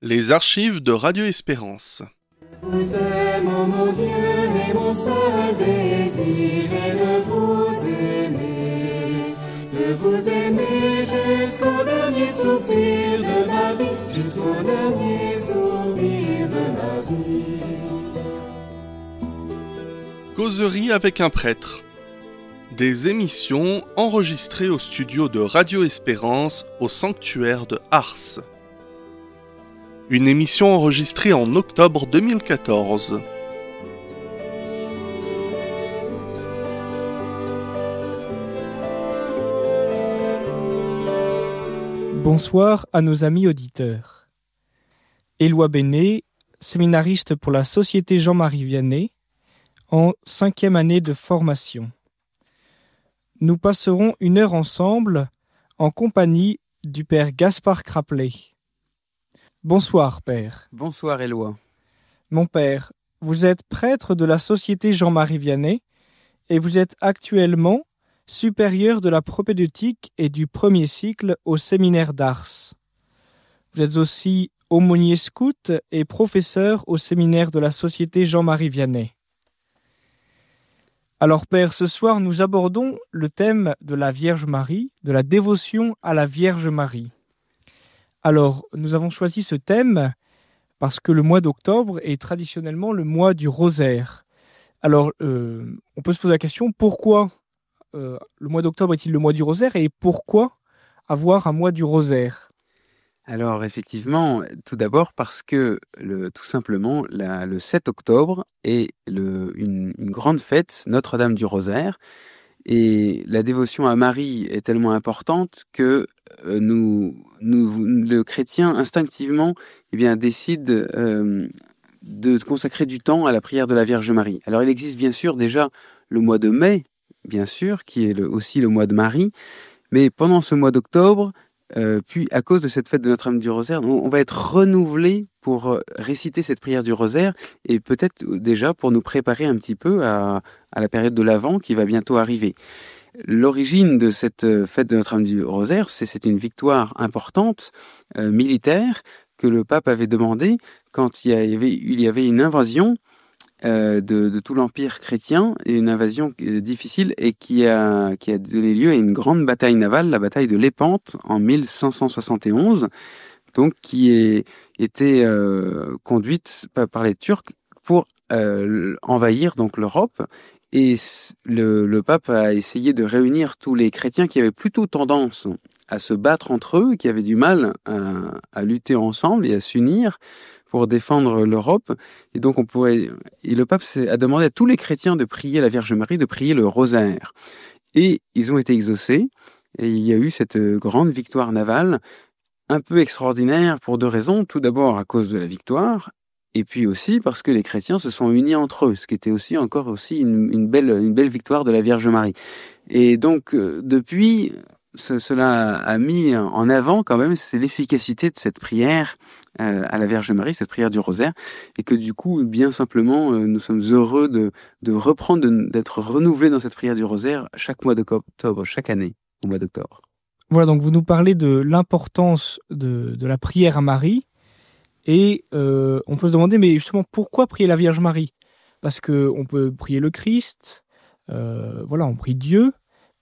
Les archives de Radio Espérance. Vous aime, ô mon Dieu, et mon seul désir est de vous aimer jusqu'au dernier soupir de ma vie, jusqu'au dernier soupir de ma vie. Causerie avec un prêtre. Des émissions enregistrées au studio de Radio Espérance au sanctuaire de Ars. Une émission enregistrée en octobre 2014. Bonsoir à nos amis auditeurs. Éloi Bénet, séminariste pour la Société Jean-Marie Vianney, en 5e année de formation. Nous passerons une heure ensemble en compagnie du Père Gaspard Craplet. Bonsoir, Père. Bonsoir, Éloi. Mon Père, vous êtes prêtre de la Société Jean-Marie Vianney et vous êtes actuellement supérieur de la propédeutique et du premier cycle au séminaire d'Ars. Vous êtes aussi aumônier scout et professeur au séminaire de la Société Jean-Marie Vianney. Alors, Père, ce soir, nous abordons le thème de la Vierge Marie, de la dévotion à la Vierge Marie. Alors, nous avons choisi ce thème parce que le mois d'octobre est traditionnellement le mois du rosaire. Alors, on peut se poser la question, pourquoi le mois d'octobre est-il le mois du rosaire et pourquoi avoir un mois du rosaire ? Alors, effectivement, tout d'abord parce que, tout simplement, le 7 octobre est une grande fête, Notre-Dame du Rosaire, et la dévotion à Marie est tellement importante que le chrétien, instinctivement, décide de consacrer du temps à la prière de la Vierge Marie. Alors, il existe bien sûr déjà le mois de mai, bien sûr, qui est aussi le mois de Marie, mais pendant ce mois d'octobre, puis à cause de cette fête de Notre-Dame du Rosaire, on va être renouvelé pour réciter cette prière du Rosaire et peut-être déjà pour nous préparer un petit peu à la période de l'Avent qui va bientôt arriver. L'origine de cette fête de Notre-Dame du Rosaire, c'est une victoire importante militaire que le pape avait demandé quand il y avait une invasion de tout l'Empire chrétien, et une invasion difficile et qui a donné lieu à une grande bataille navale, la bataille de Lépante en 1571, donc qui était conduite par les Turcs pour envahir donc l'Europe. Et le pape a essayé de réunir tous les chrétiens qui avaient plutôt tendance à se battre entre eux, qui avaient du mal à lutter ensemble et à s'unir pour défendre l'Europe. Et donc le pape a demandé à tous les chrétiens de prier la Vierge Marie, de prier le rosaire. Et ils ont été exaucés. Et il y a eu cette grande victoire navale, un peu extraordinaire pour deux raisons. Tout d'abord à cause de la victoire, et puis aussi parce que les chrétiens se sont unis entre eux, ce qui était aussi une belle victoire de la Vierge Marie. Et donc depuis, cela a mis en avant quand même, c'est l'efficacité de cette prière à la Vierge Marie, cette prière du rosaire, et que du coup, bien simplement, nous sommes heureux de reprendre, d'être renouvelés dans cette prière du rosaire chaque mois d'octobre, chaque année au mois d'octobre. Voilà, donc vous nous parlez de l'importance de la prière à Marie, et on peut se demander, mais justement, pourquoi prier la Vierge Marie ? Parce qu'on peut prier le Christ, on prie Dieu.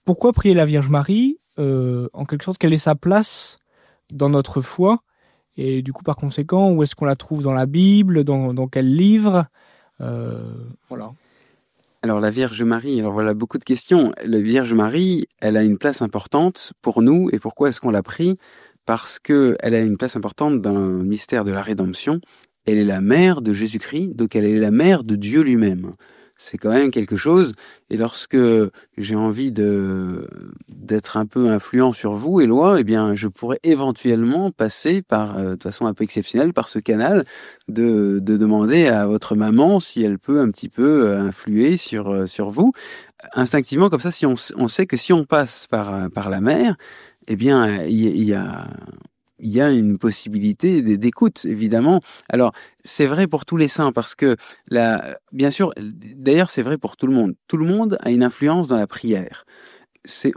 Pourquoi prier la Vierge Marie ? En quelque sorte, quelle est sa place dans notre foi ? Et du coup, par conséquent, où est-ce qu'on la trouve dans la Bible ? Dans quel livre ? Voilà. Alors la Vierge Marie, alors voilà beaucoup de questions. La Vierge Marie, elle a une place importante pour nous. Et pourquoi est-ce qu'on la prie ? Parce qu'elle a une place importante dans le mystère de la rédemption. Elle est la mère de Jésus-Christ, donc elle est la mère de Dieu lui-même. C'est quand même quelque chose. Et lorsque j'ai envie d'être un peu influent sur vous, Éloi, je pourrais éventuellement passer de façon un peu exceptionnelle, par ce canal, de demander à votre maman si elle peut un petit peu influer sur vous. Instinctivement, comme ça, si on sait que si on passe par la mère, il y a une possibilité d'écoute, évidemment. Alors, c'est vrai pour tous les saints, parce que, bien sûr, d'ailleurs, c'est vrai pour tout le monde. Tout le monde a une influence dans la prière.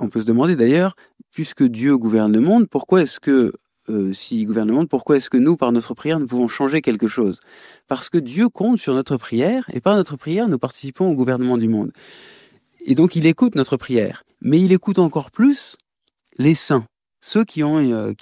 On peut se demander, d'ailleurs, puisque Dieu gouverne le monde, pourquoi est-ce que s'il gouverne le monde, pourquoi est-ce que nous, par notre prière, nous pouvons changer quelque chose? Parce que Dieu compte sur notre prière, et par notre prière, nous participons au gouvernement du monde. Et donc, il écoute notre prière. Mais il écoute encore plus les saints, ceux qui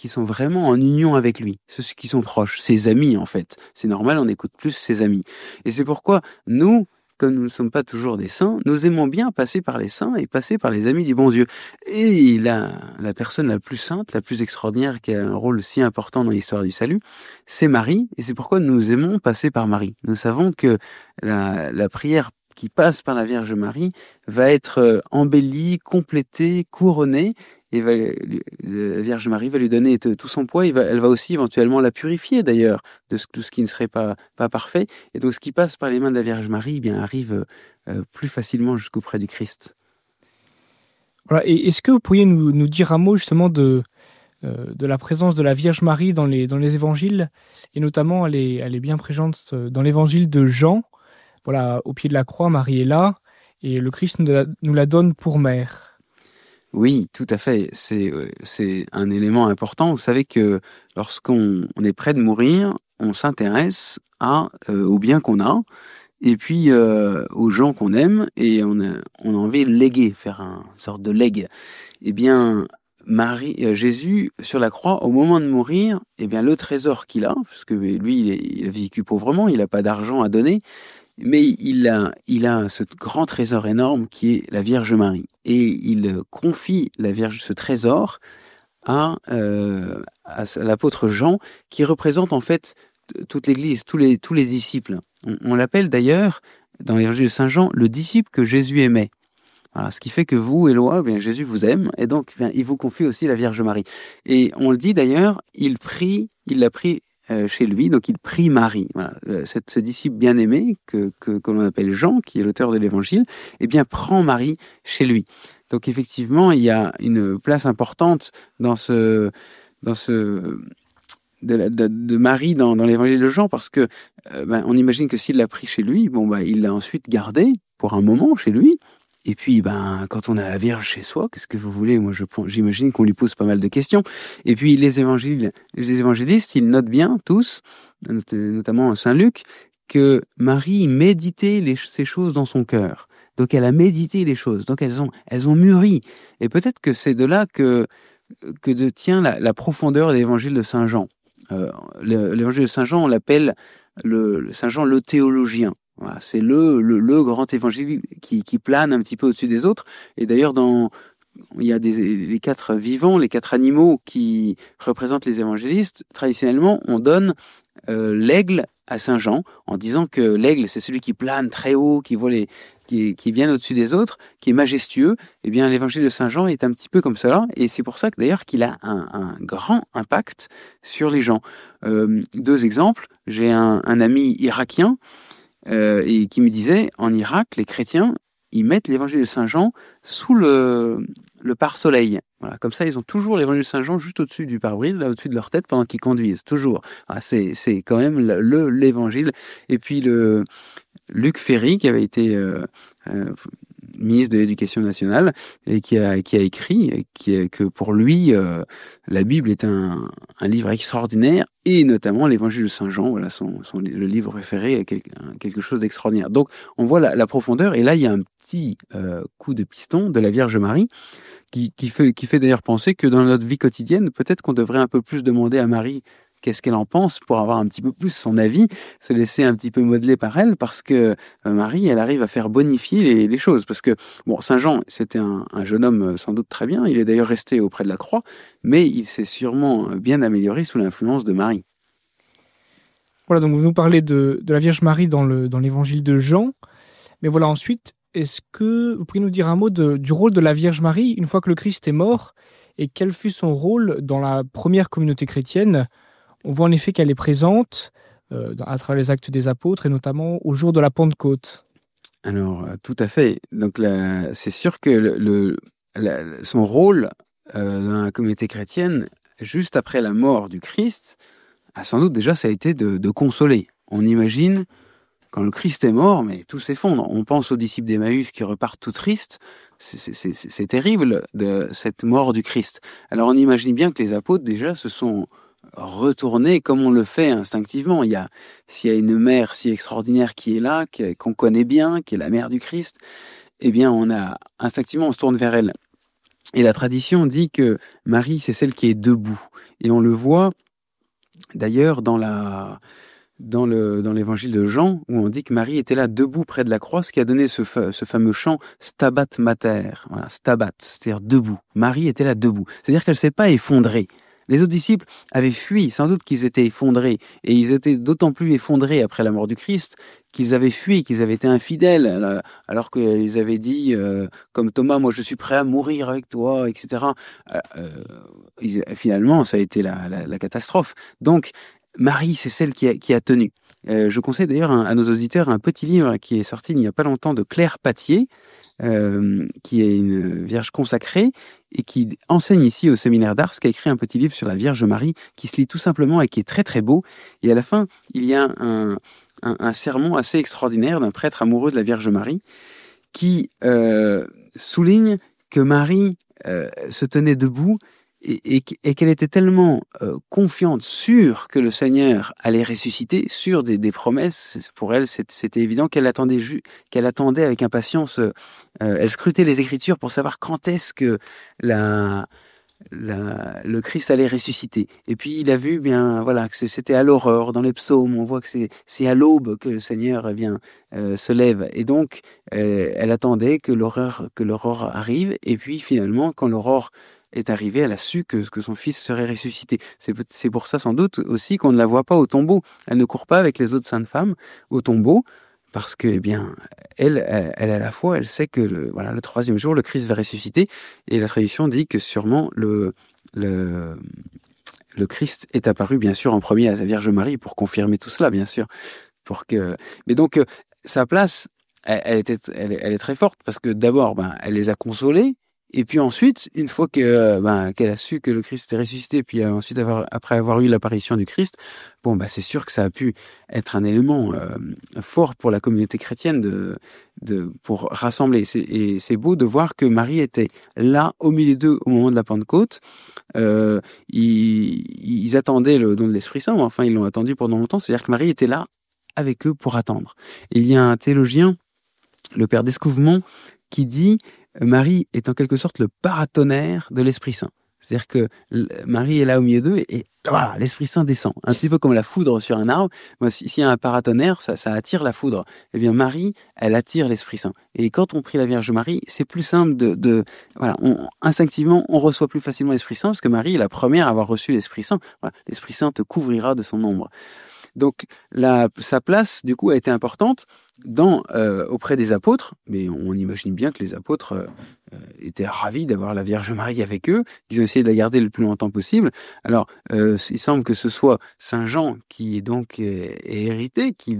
sont vraiment en union avec lui, ceux qui sont proches, ses amis en fait. C'est normal, on écoute plus ses amis. Et c'est pourquoi nous, comme nous ne sommes pas toujours des saints, nous aimons bien passer par les saints et passer par les amis du bon Dieu. Et la personne la plus sainte, la plus extraordinaire, qui a un rôle si important dans l'histoire du salut, c'est Marie, et c'est pourquoi nous aimons passer par Marie. Nous savons que la prière qui passe par la Vierge Marie va être embellie, complétée, couronnée, et la Vierge Marie va lui donner tout son poids. Elle va aussi éventuellement la purifier d'ailleurs de tout ce qui ne serait pas parfait. Et donc ce qui passe par les mains de la Vierge Marie, eh bien, arrive plus facilement jusqu'auprès du Christ. Voilà. Et est-ce que vous pourriez nous dire un mot justement de la présence de la Vierge Marie dans les évangiles, et notamment elle est bien présente dans l'évangile de Jean. Voilà, au pied de la croix, Marie est là, et le Christ nous la donne pour mère. Oui, tout à fait. C'est un élément important. Vous savez que lorsqu'on est près de mourir, on s'intéresse au bien qu'on a, et puis aux gens qu'on aime, et on a envie de léguer, faire une sorte de legs. Eh bien, Jésus, sur la croix, au moment de mourir, eh bien, le trésor qu'il a, parce que lui, il a vécu pauvrement, il n'a pas d'argent à donner, mais il a ce grand trésor énorme qui est la Vierge Marie. Et il confie ce trésor à l'apôtre Jean, qui représente en fait toute l'Église, tous les disciples. On l'appelle d'ailleurs, dans l'évangile de Saint Jean, le disciple que Jésus aimait. Voilà, ce qui fait que vous, Éloi, bien, Jésus vous aime, et donc il vous confie aussi la Vierge Marie. Et on le dit d'ailleurs, il l'a pris chez lui, donc il prie Marie. Voilà. Ce disciple bien-aimé que l'on appelle Jean, qui est l'auteur de l'évangile, eh bien prend Marie chez lui. Donc effectivement, il y a une place importante de Marie dans l'évangile de Jean, parce que on imagine que s'il l'a pris chez lui, il l'a ensuite gardé pour un moment chez lui. Et puis, quand on a la Vierge chez soi, qu'est-ce que vous voulez? Moi, j'imagine qu'on lui pose pas mal de questions. Et puis, les évangélistes, ils notent bien tous, notamment Saint Luc, que Marie méditait ces choses dans son cœur. Donc, elle a médité les choses. Donc, elles ont mûri. Et peut-être que c'est de là que tient la profondeur de l'évangile de Saint Jean. L'évangile de Saint Jean, on l'appelle Saint Jean le théologien. Voilà, c'est le grand évangile qui plane un petit peu au-dessus des autres. Et d'ailleurs, il y a les 4 vivants, les 4 animaux qui représentent les évangélistes. Traditionnellement, on donne l'aigle à Saint Jean, en disant que l'aigle, c'est celui qui plane très haut, qui vient au-dessus des autres, qui est majestueux. Eh bien, l'évangile de Saint Jean est un petit peu comme cela, et c'est pour ça que d'ailleurs qu'il a un grand impact sur les gens. 2 exemples. J'ai un ami irakien, et qui me disait, en Irak, les chrétiens, ils mettent l'évangile de Saint Jean sous le pare-soleil. Voilà, comme ça, ils ont toujours l'évangile de Saint Jean juste au-dessus du pare-brise, là au-dessus de leur tête pendant qu'ils conduisent, toujours. Ah, c'est quand même l'évangile. Et puis Luc Ferry, qui avait été ministre de l'Éducation nationale, et qui a écrit que pour lui, la Bible est un livre extraordinaire, et notamment l'Évangile de Saint Jean, voilà, le livre préféré, est quelque chose d'extraordinaire. Donc, on voit la profondeur, et là, il y a un petit coup de piston de la Vierge Marie, qui fait d'ailleurs penser que dans notre vie quotidienne, peut-être qu'on devrait un peu plus demander à Marie qu'est-ce qu'elle en pense, pour avoir un petit peu plus son avis, se laisser un petit peu modeler par elle, parce que Marie, elle arrive à faire bonifier les choses. Parce que, Saint Jean, c'était un jeune homme sans doute très bien, il est d'ailleurs resté auprès de la croix, mais il s'est sûrement bien amélioré sous l'influence de Marie. Voilà, donc vous nous parlez de la Vierge Marie dans l'évangile de Jean, mais voilà, ensuite, est-ce que vous pourriez nous dire un mot du rôle de la Vierge Marie une fois que le Christ est mort, et quel fut son rôle dans la première communauté chrétienne? On voit en effet qu'elle est présente à travers les actes des apôtres, et notamment au jour de la Pentecôte. Alors, tout à fait. Donc, c'est sûr que son rôle dans la communauté chrétienne, juste après la mort du Christ, sans doute déjà, ça a été de consoler. On imagine, quand le Christ est mort, mais tout s'effondre. On pense aux disciples d'Emmaüs qui repartent tout tristes. C'est terrible, de cette mort du Christ. Alors, on imagine bien que les apôtres, déjà, se sont retourner comme on le fait instinctivement. S'il y a une mère si extraordinaire qui est là, qu'on connaît bien, qui est la mère du Christ, eh bien, instinctivement, on se tourne vers elle. Et la tradition dit que Marie, c'est celle qui est debout. Et on le voit d'ailleurs dans l'évangile de Jean, où on dit que Marie était là debout près de la croix, ce qui a donné ce fameux chant Stabat Mater. Voilà, Stabat, c'est-à-dire debout. Marie était là debout. C'est-à-dire qu'elle ne s'est pas effondrée. Les autres disciples avaient fui, sans doute qu'ils étaient effondrés, et ils étaient d'autant plus effondrés après la mort du Christ qu'ils avaient fui, qu'ils avaient été infidèles, alors qu'ils avaient dit, comme Thomas, moi je suis prêt à mourir avec toi, etc. Finalement, ça a été la catastrophe. Donc, Marie, c'est celle qui a tenu. Je conseille d'ailleurs à nos auditeurs un petit livre qui est sorti il n'y a pas longtemps de Claire Patier, qui est une vierge consacrée et qui enseigne ici au séminaire d'Ars, qui a écrit un petit livre sur la Vierge Marie, qui se lit tout simplement et qui est très très beau. Et à la fin, il y a un sermon assez extraordinaire d'un prêtre amoureux de la Vierge Marie qui souligne que Marie se tenait debout et qu'elle était tellement confiante, sûre que le Seigneur allait ressusciter, sûre des promesses. Pour elle, c'était évident qu'elle attendait avec impatience. Elle scrutait les Écritures pour savoir quand est-ce que le Christ allait ressusciter. Et puis il a vu bien, voilà, que c'était à l'aurore dans les psaumes. On voit que c'est à l'aube que le Seigneur se lève. Et donc elle attendait que l'aurore arrive. Et puis finalement, quand l'aurore est arrivée, elle a su que son fils serait ressuscité. C'est pour ça sans doute aussi qu'on ne la voit pas au tombeau. Elle ne court pas avec les autres saintes femmes au tombeau, parce que, eh bien, elle a la foi, elle sait que le troisième jour, le Christ va ressusciter, et la tradition dit que sûrement le Christ est apparu, bien sûr, en premier à la Vierge Marie, pour confirmer tout cela, bien sûr. Mais donc, sa place, elle est très forte, parce que d'abord, elle les a consolés, et puis ensuite, une fois qu'elle a su que le Christ est ressuscité, puis ensuite après avoir eu l'apparition du Christ, c'est sûr que ça a pu être un élément fort pour la communauté chrétienne pour rassembler. Et c'est beau de voir que Marie était là au milieu d'eux au moment de la Pentecôte. Ils attendaient le don de l'Esprit Saint, mais enfin ils l'ont attendu pendant longtemps. C'est-à-dire que Marie était là avec eux pour attendre. Et il y a un théologien, le père d'Escouvement, qui dit Marie est en quelque sorte le paratonnerre de l'Esprit Saint. C'est-à-dire que Marie est là au milieu d'eux et voilà, l'Esprit Saint descend. Un petit peu comme la foudre sur un arbre. S'il y a un paratonnerre, ça attire la foudre. Eh bien, Marie, elle attire l'Esprit Saint. Et quand on prie la Vierge Marie, c'est plus simple instinctivement, on reçoit plus facilement l'Esprit Saint parce que Marie est la première à avoir reçu l'Esprit Saint. Voilà, l'Esprit Saint te couvrira de son ombre. Donc, sa place, du coup, a été importante auprès des apôtres, mais on imagine bien que les apôtres étaient ravis d'avoir la Vierge Marie avec eux. Ils ont essayé de la garder le plus longtemps possible. Alors, il semble que ce soit Saint Jean qui est donc hérité, qui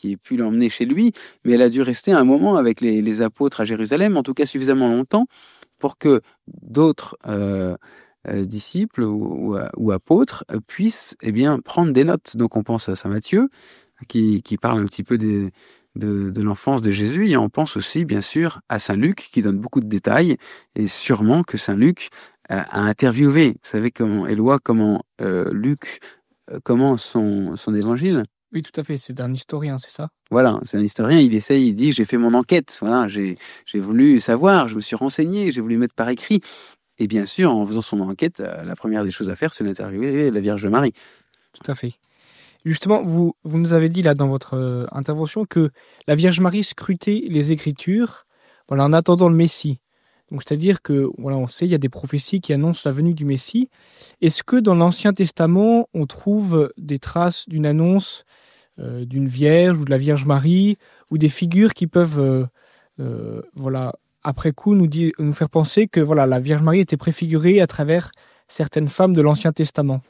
ait pu l'emmener chez lui, mais elle a dû rester un moment avec les apôtres à Jérusalem, en tout cas suffisamment longtemps, pour que d'autres disciples ou apôtres puissent prendre des notes. Donc on pense à Saint Matthieu qui parle un petit peu de l'enfance de Jésus, et on pense aussi bien sûr à Saint Luc qui donne beaucoup de détails, et sûrement que Saint Luc a interviewé, vous savez comment Luc commence son évangile. Oui, tout à fait, c'est un historien, c'est ça? Voilà, c'est un historien, il dit j'ai fait mon enquête, voilà, j'ai voulu savoir, je me suis renseigné, j'ai voulu mettre par écrit. Et bien sûr, en faisant son enquête, la première des choses à faire, c'est d'interviewer la Vierge Marie. Tout à fait. Justement, vous nous avez dit là dans votre intervention que la Vierge Marie scrutait les Écritures, en attendant le Messie. Donc, c'est-à-dire que, on sait, il y a des prophéties qui annoncent la venue du Messie. Est-ce que dans l'Ancien Testament, on trouve des traces d'une annonce d'une Vierge ou de la Vierge Marie, ou des figures qui peuvent, après coup, nous faire penser que la Vierge Marie était préfigurée à travers certaines femmes de l'Ancien Testament?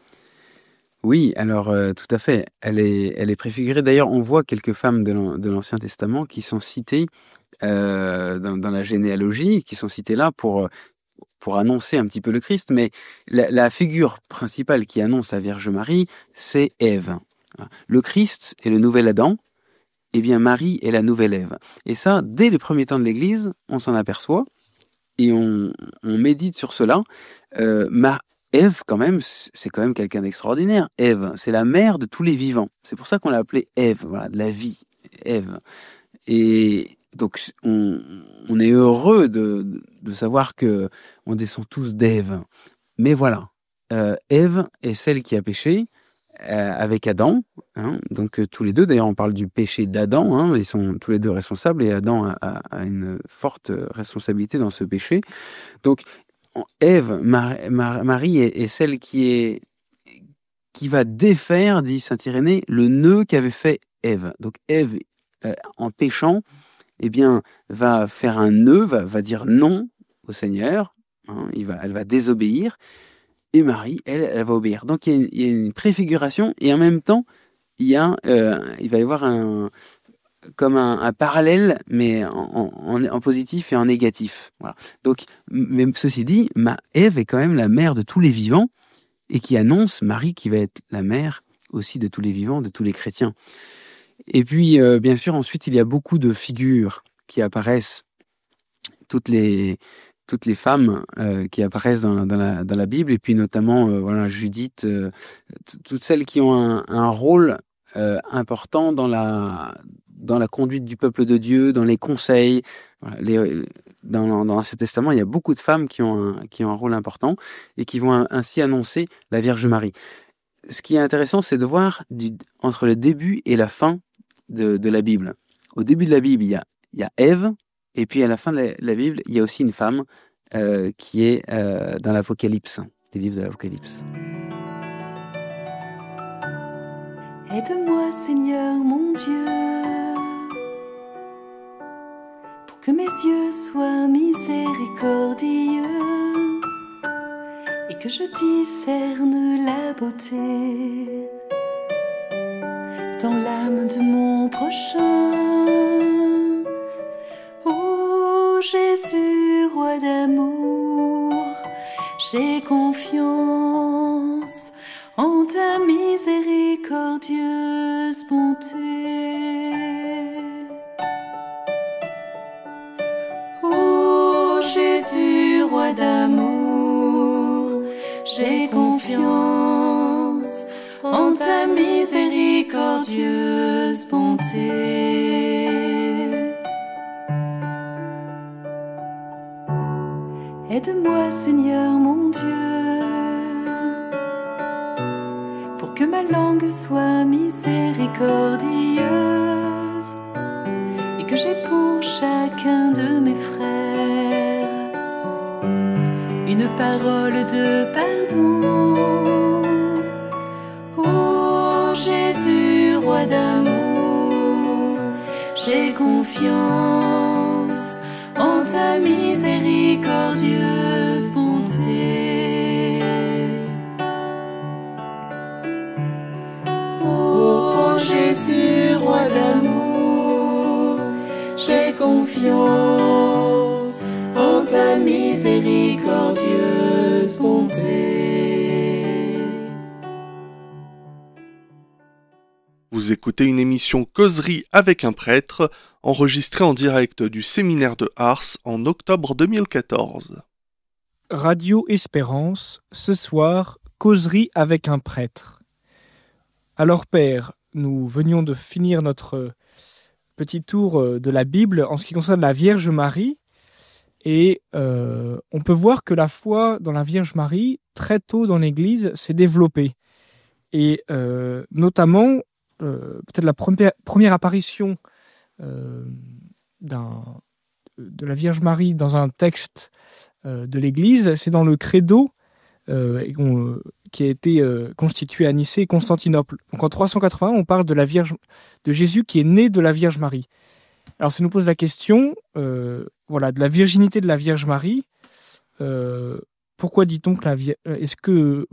Oui, alors tout à fait. Elle est préfigurée. D'ailleurs, on voit quelques femmes de l'Ancien Testament qui sont citées dans la généalogie, qui sont citées là pour annoncer un petit peu le Christ. Mais la figure principale qui annonce la Vierge Marie, c'est Ève. Le Christ est le nouvel Adam. Eh bien, Marie est la nouvelle Ève. Et ça, dès les premiers temps de l'Église, on s'en aperçoit et on médite sur cela. Ève, quand même, c'est quand même quelqu'un d'extraordinaire. Ève, c'est la mère de tous les vivants. C'est pour ça qu'on l'a appelée Ève, voilà, de la vie, Ève. Et donc, on est heureux de savoir que on descend tous d'Ève. Mais voilà, Ève est celle qui a péché avec Adam. Hein, donc, tous les deux, d'ailleurs, on parle du péché d'Adam. Hein, ils sont tous les deux responsables et Adam a une forte responsabilité dans ce péché. Donc, Ève, Marie est celle qui va défaire, dit saint Irénée, le nœud qu'avait fait Ève. Donc Ève, en péchant, eh bien, va faire un nœud, va dire non au Seigneur. Hein, elle va désobéir. Et Marie, elle va obéir. Donc il y a une préfiguration et en même temps, il va y avoir comme un parallèle, mais en positif et en négatif. Voilà. Donc, même ceci dit, Ève est quand même la mère de tous les vivants et qui annonce Marie qui va être la mère aussi de tous les vivants, de tous les chrétiens. Et puis, bien sûr, ensuite, il y a beaucoup de figures qui apparaissent, toutes les femmes qui apparaissent dans la Bible, et puis notamment voilà, Judith, toutes celles qui ont un rôle important dans la conduite du peuple de Dieu, dans les conseils. Voilà, dans l'Ancien Testament, il y a beaucoup de femmes qui ont un rôle important et qui vont ainsi annoncer la Vierge Marie. Ce qui est intéressant, c'est de voir entre le début et la fin de la Bible. Au début de la Bible, il y a Ève, et puis à la fin de la Bible, il y a aussi une femme qui est dans l'Apocalypse, les livres de l'Apocalypse. Aide-moi, Seigneur mon Dieu, pour que mes yeux soient miséricordieux et que je discerne la beauté dans l'âme de mon prochain. Ô Jésus, roi d'amour, j'ai confiance en ta miséricordieuse bonté. Ô Jésus, roi d'amour, j'ai confiance en ta miséricordieuse bonté. Aide-moi, Seigneur mon Dieu, pour que ma langue soit miséricordieuse et que j'ai pour chacun de mes frères une parole de pardon. Ô Jésus, roi d'amour, j'ai confiance en ta miséricordieuse bonté. Ô Jésus, roi d'amour, j'ai confiance en ta miséricordieuse bonté. Vous écoutez une émission Causerie avec un prêtre, enregistrée en direct du séminaire de Ars en octobre 2014. Radio Espérance, ce soir, Causerie avec un prêtre. Alors Père, nous venions de finir notre petit tour de la Bible en ce qui concerne la Vierge Marie, et on peut voir que la foi dans la Vierge Marie, très tôt dans l'Église, s'est développée. Et notamment, peut-être la première apparition de la Vierge Marie dans un texte de l'Église, c'est dans le Credo qui a été constitué à Nicée et Constantinople. Donc en 381, on parle de Jésus qui est né de la Vierge Marie. Alors ça nous pose la question de la virginité de la Vierge Marie. Pourquoi dit-on que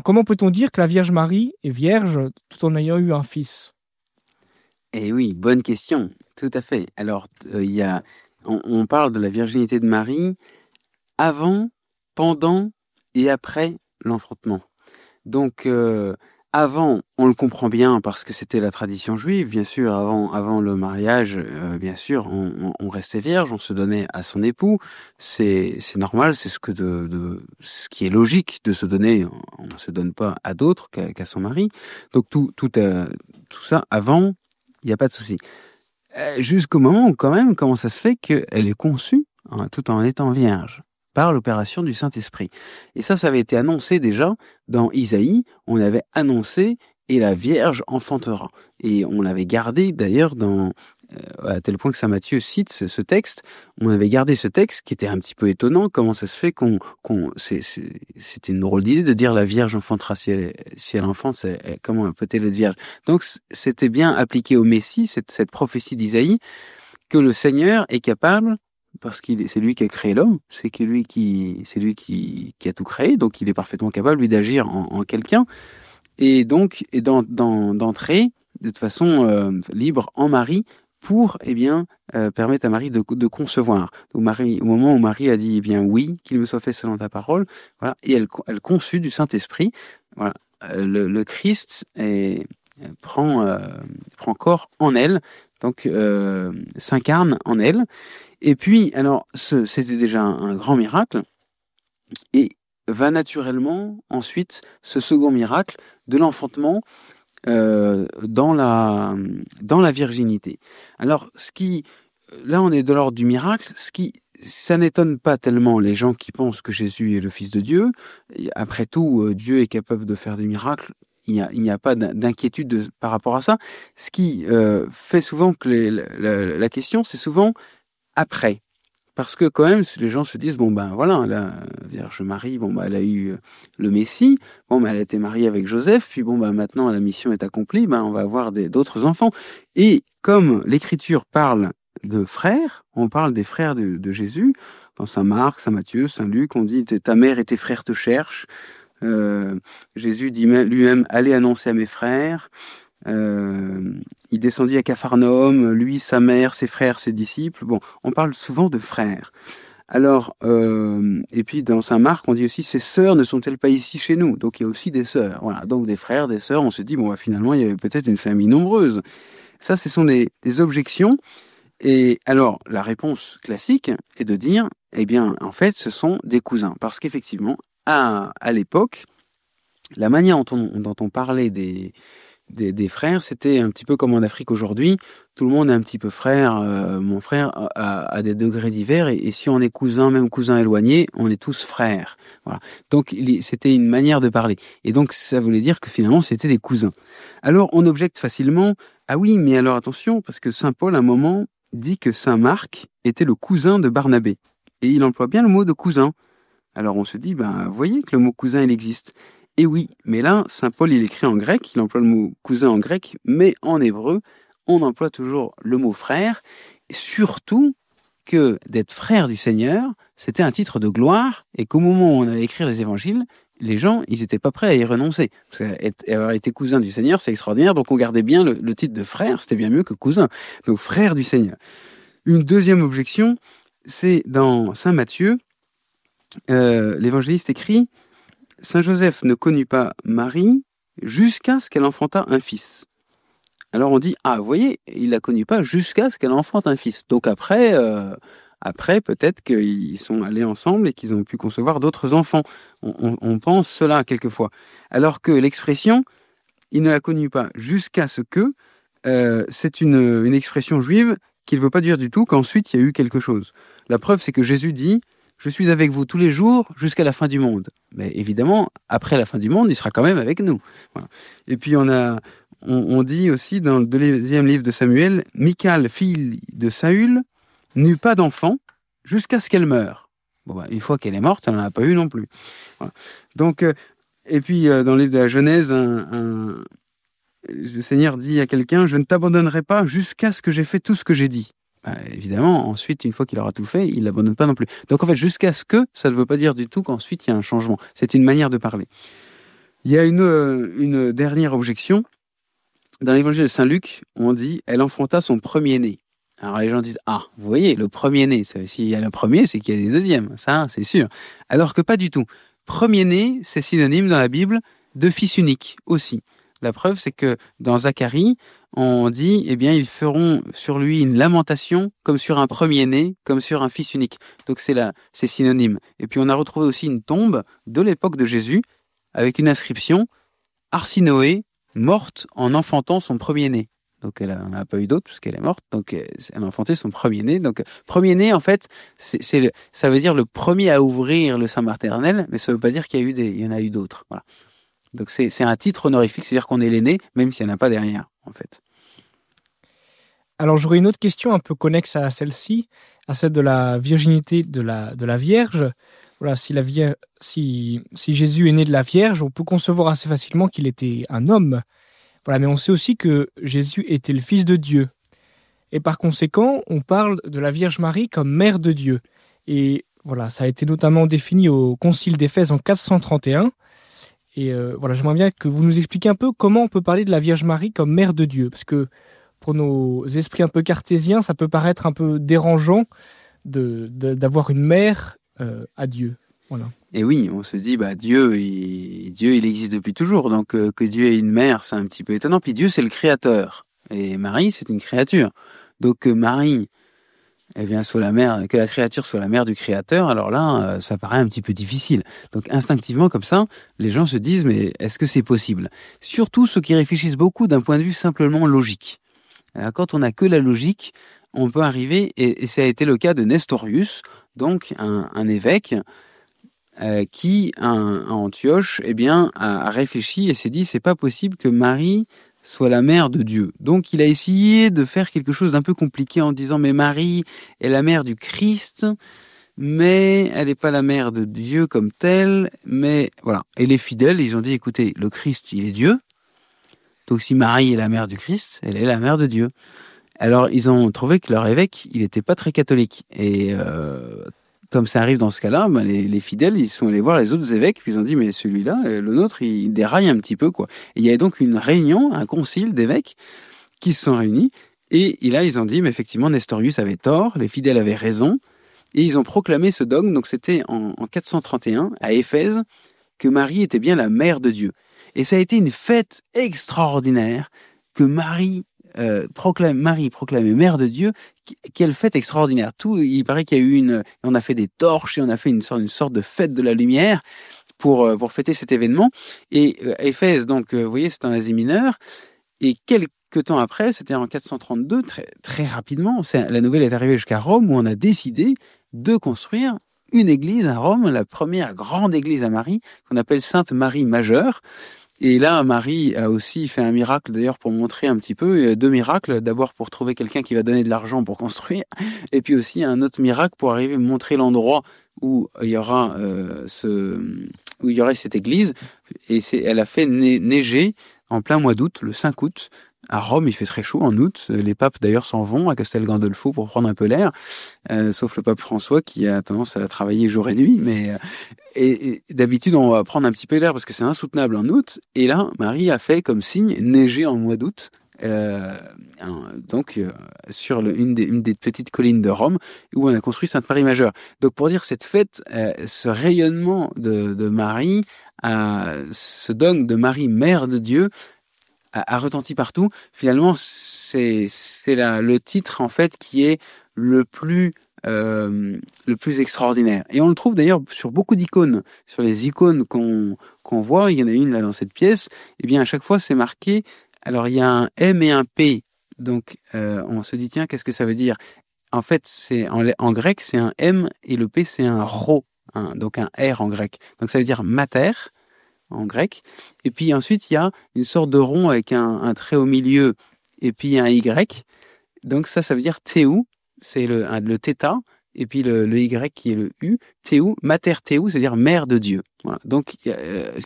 comment peut-on dire que la Vierge Marie est vierge tout en ayant eu un fils ? Eh oui, bonne question, tout à fait. Alors, on parle de la virginité de Marie avant, pendant et après l'enfantement. Donc, Avant, on le comprend bien parce que c'était la tradition juive, bien sûr, avant le mariage, bien sûr, on restait vierge, on se donnait à son époux. C'est normal, c'est ce qui est logique de se donner. On ne se donne pas à d'autres qu'à son mari. Donc tout ça, avant, il n'y a pas de souci. Jusqu'au moment où, quand même, comment ça se fait qu'elle est conçue, hein, tout en étant vierge, par l'opération du Saint-Esprit. Et ça avait été annoncé déjà dans Isaïe. On avait annoncé « et la Vierge enfantera ». Et on l'avait gardé d'ailleurs à tel point que saint Matthieu cite ce texte. On avait gardé ce texte qui était un petit peu étonnant. Comment ça se fait c'était une drôle d'idée de dire la Vierge enfantera si elle enfante, comment peut-elle être vierge? Donc c'était bien appliqué au Messie, cette prophétie d'Isaïe, que le Seigneur est capable, parce c'est lui qui a créé l'homme, c'est lui qui a tout créé, donc il est parfaitement capable, lui, d'agir en quelqu'un, et donc d'entrer de façon libre en Marie pour permettre à Marie de concevoir. Donc Marie, au moment où Marie a dit eh bien oui, qu'il me soit fait selon ta parole, voilà, et elle conçut du Saint-Esprit. Voilà, le Christ prend corps en elle, donc s'incarne en elle. Et puis, alors, c'était déjà un grand miracle, et va naturellement ensuite ce second miracle de l'enfantement dans la virginité. Alors, là, on est de l'ordre du miracle, ça n'étonne pas tellement les gens qui pensent que Jésus est le Fils de Dieu. Après tout, Dieu est capable de faire des miracles. Il n'y a pas d'inquiétude par rapport à ça. Ce qui fait souvent que la question, c'est souvent après. Parce que quand même, les gens se disent, bon ben voilà, la Vierge Marie, bon ben elle a eu le Messie, bon ben elle a été mariée avec Joseph, puis bon ben maintenant la mission est accomplie, ben on va avoir d'autres enfants. Et comme l'Écriture parle de frères, on parle des frères de Jésus, dans Saint Marc, Saint Matthieu, Saint Luc, on dit ta mère et tes frères te cherchent. Jésus dit lui-même, allez annoncer à mes frères. Il descendit à Capharnaüm, lui, sa mère, ses frères, ses disciples. Bon, on parle souvent de frères. Alors, et puis dans Saint Marc, on dit aussi, ces sœurs ne sont-elles pas ici chez nous? Donc il y a aussi des sœurs. Voilà, donc des frères, des sœurs. On se dit, bon, bah, finalement, il y avait peut-être une famille nombreuse. Ça, ce sont des objections. Et alors, la réponse classique est de dire, eh bien, en fait, ce sont des cousins. Parce qu'effectivement, à l'époque, la manière dont on parlait des frères, c'était un petit peu comme en Afrique aujourd'hui. Tout le monde est un petit peu frère, mon frère, à des degrés divers. Et si on est cousin, même cousin éloigné, on est tous frères. Voilà. Donc, c'était une manière de parler. Et donc, ça voulait dire que finalement, c'était des cousins. Alors, on objecte facilement. Ah oui, mais alors attention, parce que Saint Paul, à un moment, dit que Saint Marc était le cousin de Barnabé. Et il emploie bien le mot de cousin. Alors, on se dit, ben, vous voyez que le mot cousin, il existe. Et oui, mais là, Saint Paul, il écrit en grec, il emploie le mot cousin en grec, mais en hébreu, on emploie toujours le mot frère, et surtout que d'être frère du Seigneur, c'était un titre de gloire, et qu'au moment où on allait écrire les évangiles, les gens, ils n'étaient pas prêts à y renoncer. Parce qu'avoir été cousin du Seigneur, c'est extraordinaire, donc on gardait bien le titre de frère, c'était bien mieux que cousin. Donc frère du Seigneur. Une deuxième objection, c'est dans Saint Matthieu, l'évangéliste écrit « Saint Joseph ne connut pas Marie jusqu'à ce qu'elle enfanta un fils. » Alors on dit « Ah, vous voyez, il la connut pas jusqu'à ce qu'elle enfante un fils. » Donc après, peut-être qu'ils sont allés ensemble et qu'ils ont pu concevoir d'autres enfants. On pense cela quelquefois. Alors que l'expression « il ne la connut pas jusqu'à ce que », c'est une expression juive qui ne veut pas dire du tout qu'ensuite il y a eu quelque chose. La preuve, c'est que Jésus dit « Je suis avec vous tous les jours jusqu'à la fin du monde. » Mais évidemment, après la fin du monde, il sera quand même avec nous. Voilà. Et puis on dit aussi dans le deuxième livre de Samuel, Michal, fille de Saül, n'eut pas d'enfant jusqu'à ce qu'elle meure. Bon, bah, une fois qu'elle est morte, elle n'en a pas eu non plus. Voilà. Donc, et puis dans le livre de la Genèse, le Seigneur dit à quelqu'un, je ne t'abandonnerai pas jusqu'à ce que j'ai fait tout ce que j'ai dit. Bah, évidemment, ensuite, une fois qu'il aura tout fait, il ne l'abandonne pas non plus. Donc en fait, jusqu'à ce que, ça ne veut pas dire du tout qu'ensuite il y a un changement. C'est une manière de parler. Il y a une dernière objection. Dans l'évangile de Saint Luc, on dit « Elle enfanta son premier-né ». Alors les gens disent « Ah, vous voyez, le premier-né, s'il y a le premier, c'est qu'il y a des deuxièmes. Ça, c'est sûr. » Alors que pas du tout. Premier-né, c'est synonyme dans la Bible de fils unique aussi. La preuve, c'est que dans Zacharie, on dit, eh bien, ils feront sur lui une lamentation comme sur un premier-né, comme sur un fils unique. Donc c'est synonyme. Et puis on a retrouvé aussi une tombe de l'époque de Jésus avec une inscription Arsinoé, morte en enfantant son premier-né. Donc elle n'en a pas eu d'autre puisqu'elle est morte. Donc elle a enfanté son premier-né. Donc premier-né, en fait, ça veut dire le premier à ouvrir le sein maternel, mais ça ne veut pas dire qu'il y en a eu d'autres. Voilà. Donc c'est un titre honorifique, c'est-à-dire qu'on est l'aîné, même s'il n'y en a pas derrière, en fait. Alors j'aurais une autre question un peu connexe à celle-ci, à celle de la virginité de la Vierge. Voilà, si Jésus est né de la Vierge, on peut concevoir assez facilement qu'il était un homme. Voilà, mais on sait aussi que Jésus était le Fils de Dieu. Et par conséquent, on parle de la Vierge Marie comme mère de Dieu. Et voilà, ça a été notamment défini au Concile d'Éphèse en 431. Et voilà, j'aimerais bien que vous nous expliquiez un peu comment on peut parler de la Vierge Marie comme mère de Dieu. Parce que pour nos esprits un peu cartésiens, ça peut paraître un peu dérangeant d'avoir une mère à Dieu. Voilà. Et oui, on se dit, Dieu, il existe depuis toujours, donc que Dieu ait une mère, c'est un petit peu étonnant. Puis Dieu, c'est le créateur, et Marie, c'est une créature. Donc que Marie, soit la mère, que la créature soit la mère du créateur, alors là, ça paraît un petit peu difficile. Donc instinctivement, comme ça, les gens se disent, mais est-ce que c'est possible? Surtout ceux qui réfléchissent beaucoup d'un point de vue simplement logique. Alors, quand on n'a que la logique, on peut arriver, et ça a été le cas de Nestorius, donc un évêque, qui, à Antioche, a réfléchi et s'est dit, c'est pas possible que Marie soit la mère de Dieu. Donc, il a essayé de faire quelque chose d'un peu compliqué en disant, mais Marie est la mère du Christ, mais elle n'est pas la mère de Dieu comme telle, mais voilà. Et les fidèles, ils ont dit, écoutez, le Christ, il est Dieu, donc si Marie est la mère du Christ, elle est la mère de Dieu. Alors, ils ont trouvé que leur évêque, il n'était pas très catholique. Et comme ça arrive dans ce cas-là, les fidèles, ils sont allés voir les autres évêques, puis ils ont dit, mais celui-là, le nôtre, il déraille un petit peu, quoi. Et il y avait donc une réunion, un concile d'évêques qui se sont réunis, et là, ils ont dit, mais effectivement, Nestorius avait tort, les fidèles avaient raison, et ils ont proclamé ce dogme, donc c'était en 431, à Éphèse, que Marie était bien la mère de Dieu. Et ça a été une fête extraordinaire que Marie proclamée mère de Dieu. Quelle fête extraordinaire. Il paraît qu'il y a eu on a fait des torches et on a fait une sorte de fête de la lumière pour fêter cet événement. Et Éphèse, donc, vous voyez, c'est en Asie mineure. Et quelques temps après, c'était en 432, très, très rapidement, la nouvelle est arrivée jusqu'à Rome, où on a décidé de construire une église à Rome, la première grande église à Marie, qu'on appelle Sainte Marie Majeure. Et là, Marie a aussi fait un miracle, d'ailleurs, pour montrer un petit peu, 2 miracles. D'abord, pour trouver quelqu'un qui va donner de l'argent pour construire. Et puis aussi, un autre miracle pour arriver à montrer l'endroit où il y aura cette église. Et elle a fait neiger en plein mois d'août, le 5 août. À Rome, il fait très chaud en août. Les papes, d'ailleurs, s'en vont à Castel Gandolfo pour prendre un peu l'air, sauf le pape François qui a tendance à travailler jour et nuit. Mais et d'habitude, on va prendre un petit peu l'air parce que c'est insoutenable en août. Et là, Marie a fait comme signe neiger en mois d'août. Sur une des petites collines de Rome où on a construit Sainte Marie Majeure. Donc pour dire cette fête, ce rayonnement de Marie, ce dogme de Marie, mère de Dieu, a retenti partout. Finalement, c'est le titre en fait qui est le plus extraordinaire. Et on le trouve d'ailleurs sur beaucoup d'icônes. Sur les icônes qu'on voit, il y en a une là dans cette pièce, et bien à chaque fois c'est marqué. Alors il y a un M et un P. Donc on se dit tiens, qu'est-ce que ça veut dire? En fait, en grec, c'est un M et le P c'est un rho, donc un R en grec. Donc ça veut dire mater en grec. Et puis ensuite, il y a une sorte de rond avec un trait au milieu et puis un Y. Donc ça veut dire Théou, c'est le θ, et puis le Y qui est le U, Théou, mater Théou, c'est-à-dire mère de Dieu. Voilà. Donc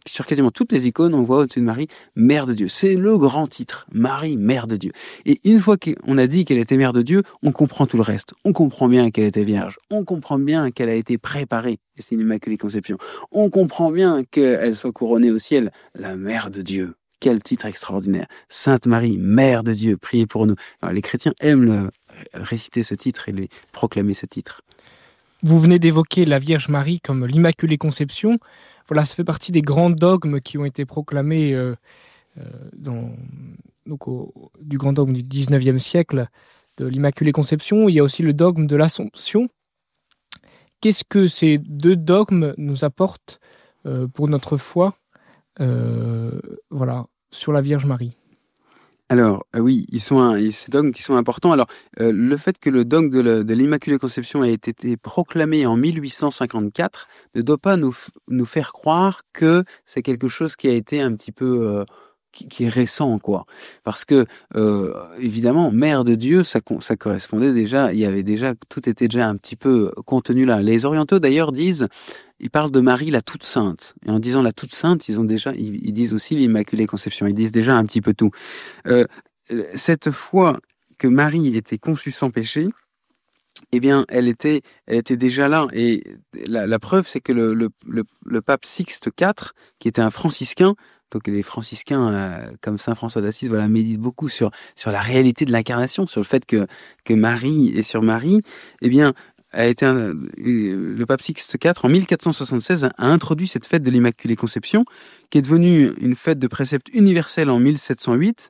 sur quasiment toutes les icônes, on voit au-dessus de Marie, mère de Dieu. C'est le grand titre, Marie, mère de Dieu. Et une fois qu'on a dit qu'elle était mère de Dieu, on comprend tout le reste. On comprend bien qu'elle était vierge. On comprend bien qu'elle a été préparée. Et c'est une immaculée conception. On comprend bien qu'elle soit couronnée au ciel, la mère de Dieu. Quel titre extraordinaire. Sainte Marie, mère de Dieu, priez pour nous. Alors, les chrétiens aiment réciter ce titre et proclamer ce titre. Vous venez d'évoquer la Vierge Marie comme l'Immaculée Conception. Voilà, ça fait partie des grands dogmes qui ont été proclamés du grand dogme du 19e siècle de l'Immaculée Conception. Il y a aussi le dogme de l'Assomption. Qu'est-ce que ces deux dogmes nous apportent pour notre foi sur la Vierge Marie? Alors, oui, ces dogmes qui sont importants. Alors, le fait que le dogme de l'Immaculée Conception ait été proclamé en 1854 ne doit pas nous faire croire que c'est quelque chose qui a été un petit peu qui est récent, quoi. Parce que évidemment, Mère de Dieu, ça correspondait déjà. Il y avait déjà, tout était déjà un petit peu contenu là. Les orientaux d'ailleurs ils parlent de Marie la toute sainte. Et en disant la toute sainte, ils disent aussi l'Immaculée Conception. Ils disent déjà un petit peu tout. Cette foi que Marie était conçue sans péché, eh bien, elle était déjà là. Et la preuve, c'est que le pape Sixte IV, qui était un franciscain, donc les franciscains, comme saint François d'Assise, méditent beaucoup sur la réalité de l'incarnation, sur le fait que Marie est sur Marie, eh bien, le pape Sixte IV, en 1476, a introduit cette fête de l'Immaculée Conception, qui est devenue une fête de précepte universelle en 1708.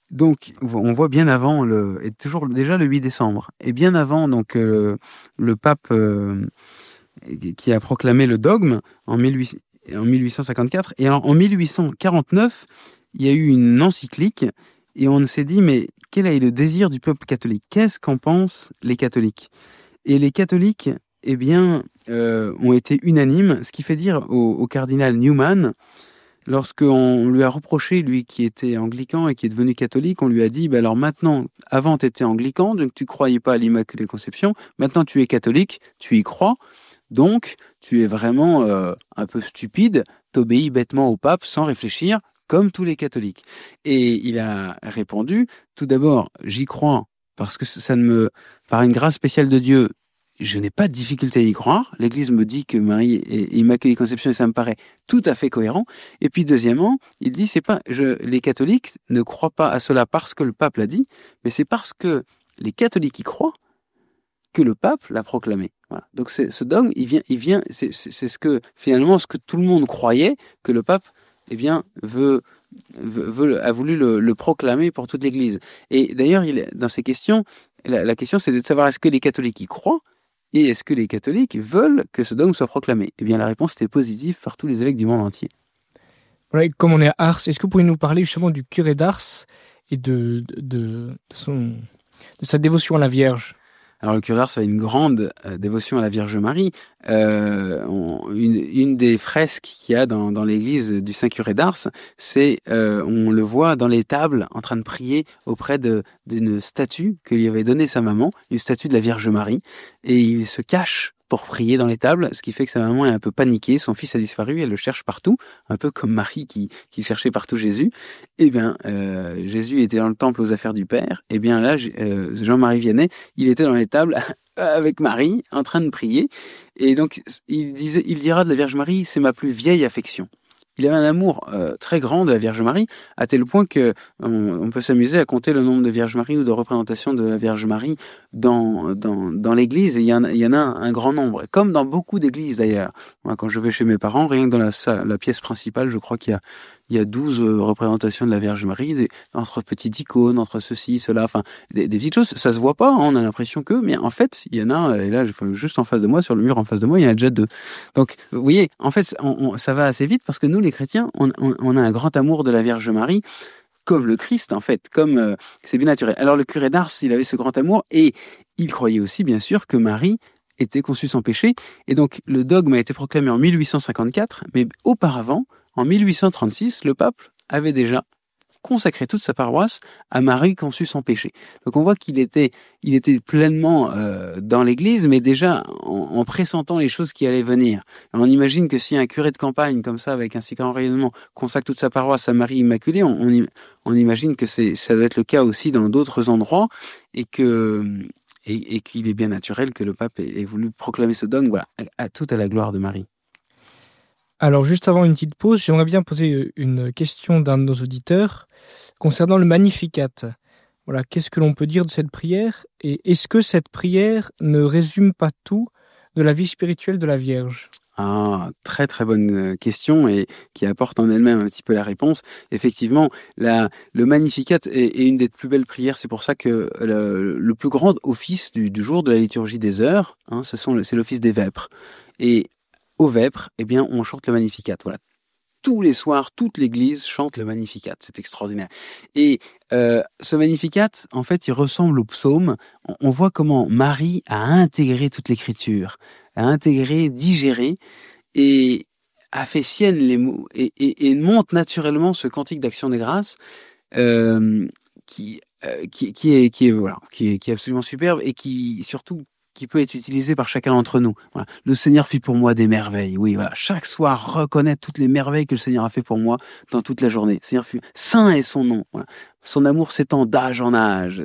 Donc, on voit bien avant, et toujours déjà le 8 décembre, et bien avant donc le pape qui a proclamé le dogme en 1854, et en 1849, il y a eu une encyclique, et on s'est dit, mais quel est le désir du peuple catholique? Qu'est-ce qu'en pensent les catholiques? Et les catholiques, eh bien, ont été unanimes, ce qui fait dire au cardinal Newman, lorsqu'on lui a reproché, lui qui était anglican et qui est devenu catholique, on lui a dit, alors maintenant, avant tu étais anglican, donc tu croyais pas à l'Immaculée Conception, maintenant tu es catholique, tu y crois, donc tu es vraiment un peu stupide, t'obéis bêtement au pape sans réfléchir, comme tous les catholiques. Et il a répondu, tout d'abord, j'y crois, parce que par une grâce spéciale de Dieu, je n'ai pas de difficulté à y croire. L'Église me dit que Marie est Immaculée Conception et ça me paraît tout à fait cohérent. Et puis deuxièmement, il dit les catholiques ne croient pas à cela parce que le pape l'a dit, mais c'est parce que les catholiques y croient que le pape l'a proclamé. Voilà. Donc ce dogme, c'est ce que tout le monde croyait, que le pape a voulu le proclamer pour toute l'Église. Et d'ailleurs, dans ces questions, la question c'est de savoir est-ce que les catholiques y croient et est-ce que les catholiques veulent que ce dogme soit proclamé? Eh bien, la réponse était positive par tous les évêques du monde entier. Voilà, comme on est à Ars, est-ce que vous pouvez nous parler justement du curé d'Ars et de sa dévotion à la Vierge? Alors le curé d'Ars a une grande dévotion à la Vierge Marie. Une des fresques qu'il y a dans l'église du Saint-Curé d'Ars, c'est on le voit dans les tables en train de prier auprès d'une statue que lui avait donnée sa maman, une statue de la Vierge Marie, et il se cache pour prier dans les tables, ce qui fait que sa maman est un peu paniquée, son fils a disparu, elle le cherche partout, un peu comme Marie qui cherchait partout Jésus. Eh bien, Jésus était dans le temple aux affaires du Père, et bien là, Jean-Marie Vianney, il était dans les tables avec Marie, en train de prier, et donc il dira de la Vierge Marie, c'est ma plus vieille affection. Il avait un amour très grand de la Vierge Marie, à tel point que on peut s'amuser à compter le nombre de Vierges Marie ou de représentations de la Vierge Marie dans l'église, et il y en a un grand nombre, comme dans beaucoup d'églises d'ailleurs. Moi, quand je vais chez mes parents, rien que dans la pièce principale, je crois qu'il y a 12 représentations de la Vierge Marie, entre petites icônes, entre ceci, cela, enfin, des petites choses, ça se voit pas, hein, on a l'impression que, mais en fait, il y en a, et là, juste en face de moi, sur le mur en face de moi, il y en a déjà 2. Donc, vous voyez, en fait, ça va assez vite parce que nous, les chrétiens, on a un grand amour de la Vierge Marie, comme le Christ, en fait, comme c'est bien naturel. Alors, le curé d'Ars, il avait ce grand amour, et il croyait aussi, bien sûr, que Marie était conçue sans péché, et donc, le dogme a été proclamé en 1854, mais auparavant, en 1836, le pape avait déjà consacré toute sa paroisse à Marie conçue sans péché. Donc on voit qu'il était pleinement dans l'Église, mais déjà en pressentant les choses qui allaient venir. Alors on imagine que si un curé de campagne comme ça, avec un si grand rayonnement, consacre toute sa paroisse à Marie Immaculée, on imagine que ça doit être le cas aussi dans d'autres endroits, et qu'il est bien naturel que le pape ait voulu proclamer ce dogme, voilà, tout à la gloire de Marie. Alors, juste avant une petite pause, j'aimerais bien poser une question d'un de nos auditeurs concernant le Magnificat. Voilà, qu'est-ce que l'on peut dire de cette prière? Et est-ce que cette prière ne résume pas tout de la vie spirituelle de la Vierge? Ah, très très bonne question et qui apporte en elle-même un petit peu la réponse. Effectivement, le Magnificat est une des plus belles prières. C'est pour ça que le plus grand office du jour de la liturgie des heures, hein, c'est l'office des vêpres. Et aux vêpres, eh bien, on chante le Magnificat. Voilà. Tous les soirs, toute l'église chante le Magnificat. C'est extraordinaire. Et ce Magnificat, en fait, il ressemble au psaume. On voit comment Marie a intégré toute l'écriture, a intégré, digéré et a fait sienne les mots et monte naturellement ce cantique d'action de grâce qui est absolument superbe et qui surtout qui peut être utilisé par chacun d'entre nous. Voilà. Le Seigneur fit pour moi des merveilles. Oui, voilà. Chaque soir, reconnaître toutes les merveilles que le Seigneur a fait pour moi dans toute la journée. Le Seigneur fut saint est son nom. Voilà. Son amour s'étend d'âge en âge.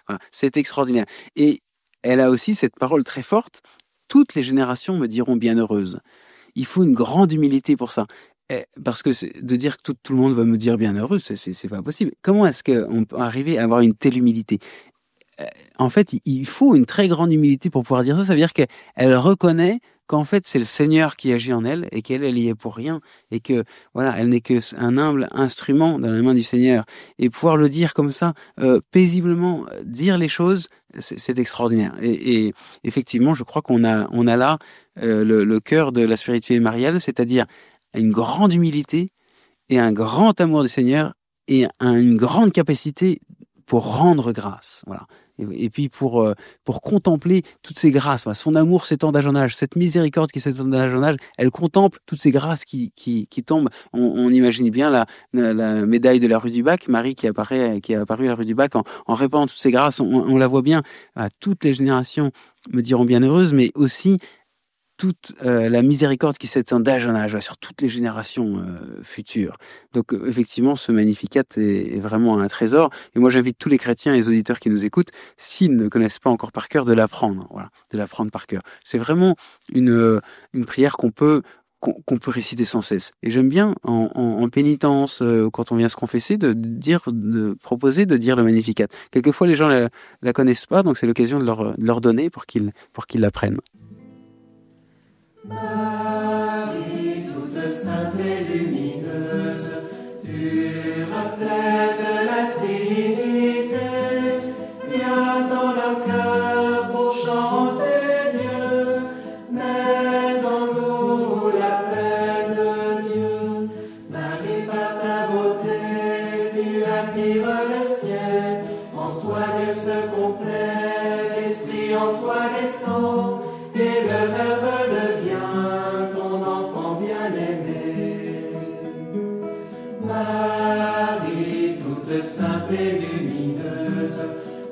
Voilà. C'est extraordinaire. Et elle a aussi cette parole très forte. Toutes les générations me diront bienheureuse. Il faut une grande humilité pour ça. Parce que de dire que tout le monde va me dire bienheureux, c'est pas possible. Comment est-ce qu'on peut arriver à avoir une telle humilité? En fait, il faut une très grande humilité pour pouvoir dire ça. Ça veut dire qu'elle reconnaît qu'en fait, c'est le Seigneur qui agit en elle et qu'elle y est pour rien et que voilà, elle n'est qu'un humble instrument dans la main du Seigneur. Et pouvoir le dire comme ça, paisiblement, dire les choses, c'est extraordinaire. Et effectivement, je crois qu'on a là le cœur de la spiritualité mariale, c'est-à-dire une grande humilité et un grand amour du Seigneur et une grande capacité pour rendre grâce. Voilà. Et puis pour contempler toutes ces grâces. Voilà. Son amour s'étend d'âge en âge. Cette miséricorde qui s'étend d'âge en âge, elle contemple toutes ces grâces qui tombent. On imagine bien la médaille de la rue du Bac, Marie qui est apparue à la rue du Bac en répandant toutes ces grâces. On la voit bien. À toutes les générations me diront bienheureuses, mais aussi toute la miséricorde qui s'étend d'âge en âge sur toutes les générations futures. Donc effectivement, ce Magnificat est vraiment un trésor. Et moi, j'invite tous les chrétiens et les auditeurs qui nous écoutent, s'ils ne connaissent pas encore par cœur, de l'apprendre. Voilà, de l'apprendre par cœur. C'est vraiment une prière qu'on peut réciter sans cesse. Et j'aime bien en pénitence, quand on vient se confesser, de proposer de dire le Magnificat. Quelquefois, les gens la connaissent pas, donc c'est l'occasion de leur donner pour qu'ils l'apprennent. Marie, toute simple et lumineuse, tu reflètes la Trinité. Viens en nos cœurs pour chanter Dieu, mais en nous la paix de Dieu. Marie, par ta beauté, tu attires le ciel. En toi Dieu se complaît, l'Esprit en toi descend, et le Verbe devient ton enfant bien-aimé. Marie, toute simple et lumineuse,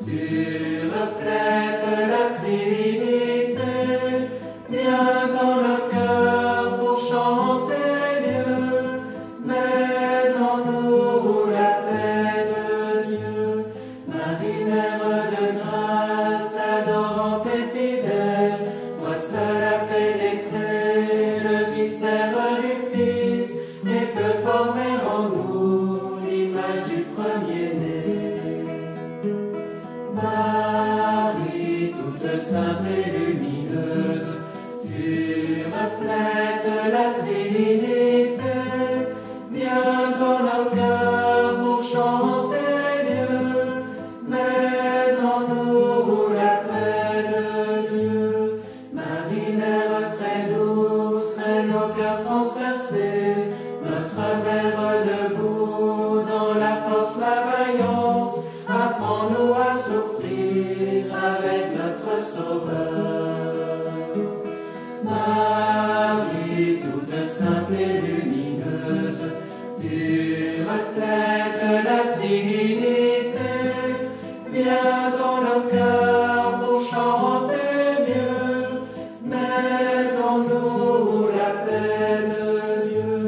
tu reflètes la Trinité. Viens en nos cœurs pour chanter Dieu, mais en nous la paix de Dieu. Marie, Mère de grâce, adorante et fidèle, toi seule a pénétré le mystère du Fils et peut former en nous l'image du premier-né. Marie, toute simple et lumineuse, tu reflètes la Trinité. Viens en nos cœurs pour chanter Dieu, mais en nous la paix de Dieu. Marie, Mère très douce, et nos cœurs transpercés, notre Mère debout dans la force, la vaillance, apprends-nous à souffrir avec notre Sauveur. Marie, toute simple et lumineuse, tu reflètes la Trinité. Viens en nos cœurs pour chanter Dieu, mais en nous la paix de Dieu.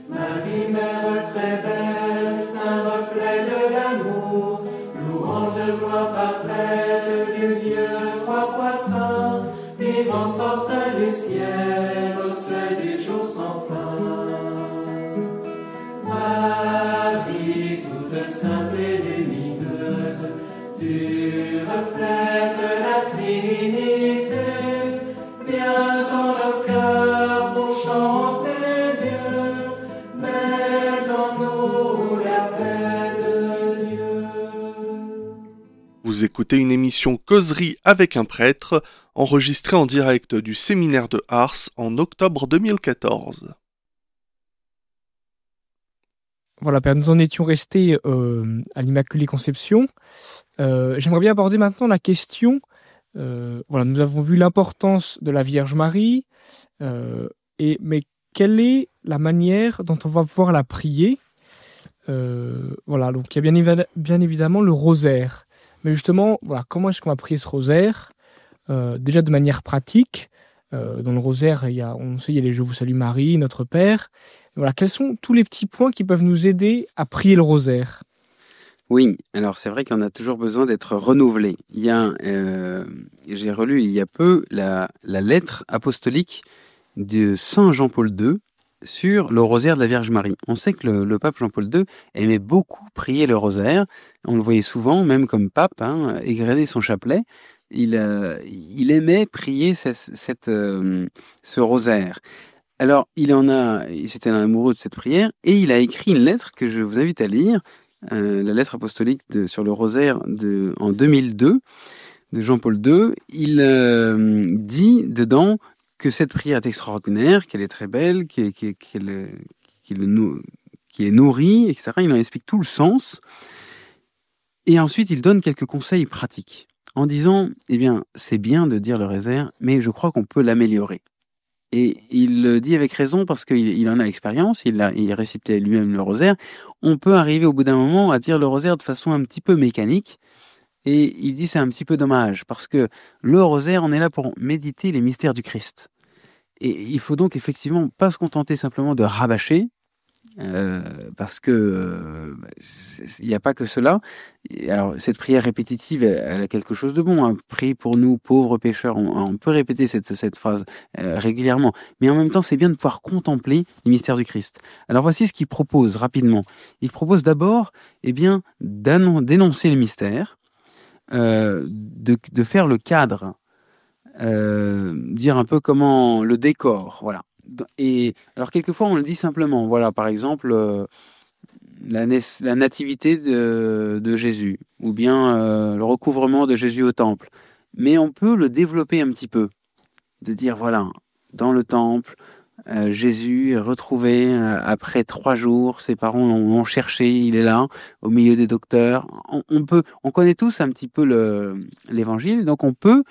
Marie, Mère très belle, saint reflet de l'amour, louange de gloire parfaite du Dieu trois fois saint, vivante porte du ciel au seuil du jour sans fin. Marie, toute simple et lumineuse, tu reflètes la Trinité. Viens en nos cœurs pour Vous écoutez une émission Causerie avec un prêtre, enregistrée en direct du séminaire de Ars en octobre 2014. Voilà, Père, nous en étions restés à l'Immaculée Conception. J'aimerais bien aborder maintenant la question. Voilà, nous avons vu l'importance de la Vierge Marie, mais quelle est la manière dont on va pouvoir la prier? Voilà, donc il y a bien évidemment le rosaire. Mais justement, voilà, comment est-ce qu'on va prier ce rosaire? Déjà de manière pratique. Dans le rosaire, on sait, il y a les Je vous salue Marie, Notre Père. Voilà, quels sont tous les petits points qui peuvent nous aider à prier le rosaire? Oui, alors c'est vrai qu'on a toujours besoin d'être renouvelé. J'ai relu il y a peu la lettre apostolique de Saint Jean-Paul II sur le rosaire de la Vierge Marie. On sait que le pape Jean-Paul II aimait beaucoup prier le rosaire. On le voyait souvent, même comme pape, égrener son chapelet. Il aimait prier ce rosaire. Alors, c'était un amoureux de cette prière, et il a écrit une lettre que je vous invite à lire, la lettre apostolique sur le rosaire en 2002 de Jean-Paul II. Il dit dedans que cette prière est extraordinaire, qu'elle est très belle, qui est nourrie, etc. Il en explique tout le sens. Et ensuite, il donne quelques conseils pratiques en disant, c'est bien de dire le rosaire, mais je crois qu'on peut l'améliorer. Et il le dit avec raison parce qu'il en a expérience, il récitait lui-même le rosaire. On peut arriver au bout d'un moment à dire le rosaire de façon un petit peu mécanique. Et il dit c'est un petit peu dommage parce que le rosaire, on est là pour méditer les mystères du Christ. Et il faut donc effectivement pas se contenter simplement de rabâcher, parce que il n'y a pas que cela. Alors cette prière répétitive, elle a quelque chose de bon. Prie pour nous pauvres pécheurs. On peut répéter cette phrase régulièrement, mais en même temps c'est bien de pouvoir contempler les mystères du Christ. Alors voici ce qu'il propose rapidement. Il propose d'abord d'énoncer les mystères, de faire le cadre, dire un peu comment le décor, voilà. Et alors quelquefois on le dit simplement, voilà, par exemple la nativité de Jésus, ou bien le recouvrement de Jésus au temple. Mais on peut le développer un petit peu, de dire voilà, dans le temple, Jésus est retrouvé après 3 jours, ses parents l'ont cherché, il est là, au milieu des docteurs. On connaît tous un petit peu l'évangile, donc on peut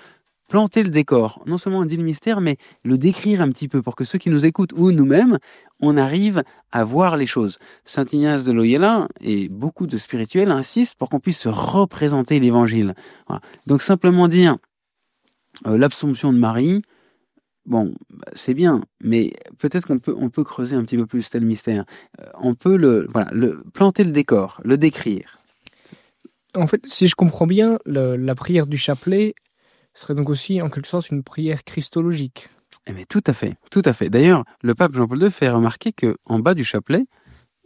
planter le décor. Non seulement on dit le mystère, mais le décrire un petit peu pour que ceux qui nous écoutent ou nous-mêmes, on arrive à voir les choses. Saint Ignace de Loyola et beaucoup de spirituels insistent pour qu'on puisse se représenter l'évangile. Voilà. Donc simplement dire l'Absomption de Marie, bon, c'est bien, mais peut-être qu'on peut creuser un petit peu plus tel mystère. On peut planter le décor, le décrire. En fait, si je comprends bien, la prière du chapelet serait donc aussi en quelque sorte une prière christologique. Mais tout à fait, tout à fait. D'ailleurs, le pape Jean-Paul II fait remarquer qu'en bas du chapelet,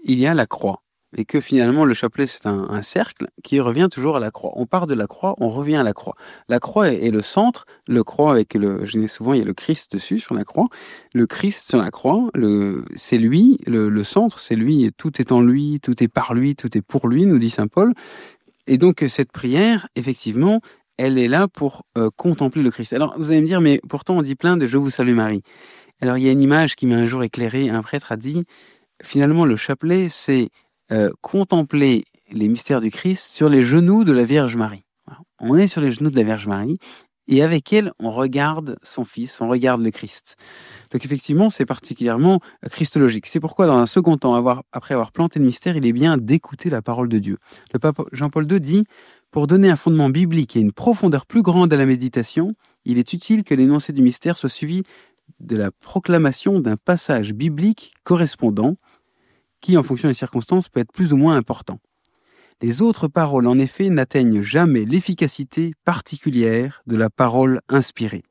il y a la croix. Et que finalement, le chapelet, c'est un cercle qui revient toujours à la croix. On part de la croix, on revient à la croix. La croix est le centre. Le croix avec je dis souvent, il y a le Christ dessus, sur la croix. Le Christ sur la croix, c'est lui, le centre, c'est lui. Et tout est en lui, tout est par lui, tout est pour lui, nous dit saint Paul. Et donc, cette prière, effectivement, elle est là pour contempler le Christ. Alors, vous allez me dire, mais pourtant, on dit plein de « Je vous salue Marie ». Alors, il y a une image qui m'a un jour éclairé. Un prêtre a dit, finalement, le chapelet, c'est contempler les mystères du Christ sur les genoux de la Vierge Marie. Voilà. On est sur les genoux de la Vierge Marie, et avec elle, on regarde son Fils, on regarde le Christ. Donc, effectivement, c'est particulièrement christologique. C'est pourquoi, dans un second temps, après avoir planté le mystère, il est bien d'écouter la parole de Dieu. Le pape Jean-Paul II dit, pour donner un fondement biblique et une profondeur plus grande à la méditation, il est utile que l'énoncé du mystère soit suivi de la proclamation d'un passage biblique correspondant, qui, en fonction des circonstances, peut être plus ou moins important. Les autres paroles, en effet, n'atteignent jamais l'efficacité particulière de la parole inspirée.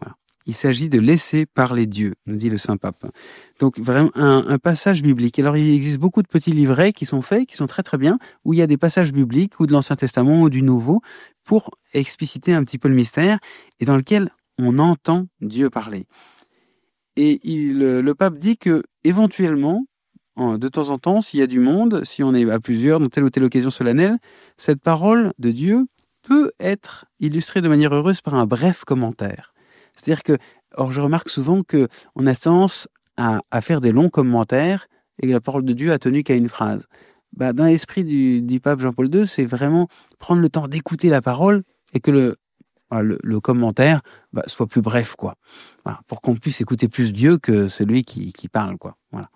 Voilà. Il s'agit de laisser parler Dieu, nous dit le Saint-Pape. Donc, vraiment, un passage biblique. Alors, il existe beaucoup de petits livrets qui sont faits, qui sont très très bien, où il y a des passages bibliques, ou de l'Ancien Testament, ou du Nouveau, pour expliciter un petit peu le mystère, et dans lequel on entend Dieu parler. Et le pape dit que, éventuellement, de temps en temps, s'il y a du monde, si on est à plusieurs dans telle ou telle occasion solennelle, cette parole de Dieu peut être illustrée de manière heureuse par un bref commentaire. C'est-à-dire que, or je remarque souvent qu'on a tendance à faire des longs commentaires et que la parole de Dieu a tenu qu'à une phrase. Dans l'esprit du pape Jean-Paul II, c'est vraiment prendre le temps d'écouter la parole et que le commentaire soit plus bref, quoi. Voilà, pour qu'on puisse écouter plus Dieu que celui qui parle, quoi. Voilà.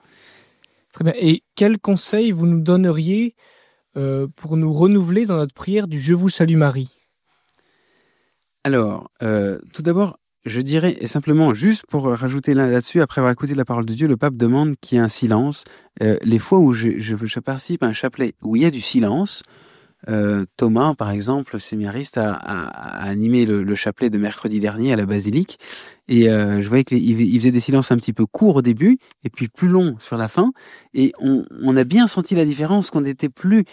Très bien. Et quel conseil vous nous donneriez pour nous renouveler dans notre prière du Je vous salue Marie? Alors, tout d'abord, je dirais simplement, juste pour rajouter là-dessus, après avoir écouté la parole de Dieu, le pape demande qu'il y ait un silence. Les fois où je participe à un chapelet où il y a du silence, Thomas, par exemple, le séminariste, a animé le chapelet de mercredi dernier à la basilique, et je voyais qu'il faisait des silences un petit peu courts au début, et puis plus longs sur la fin, et on a bien senti la différence, qu'on était plus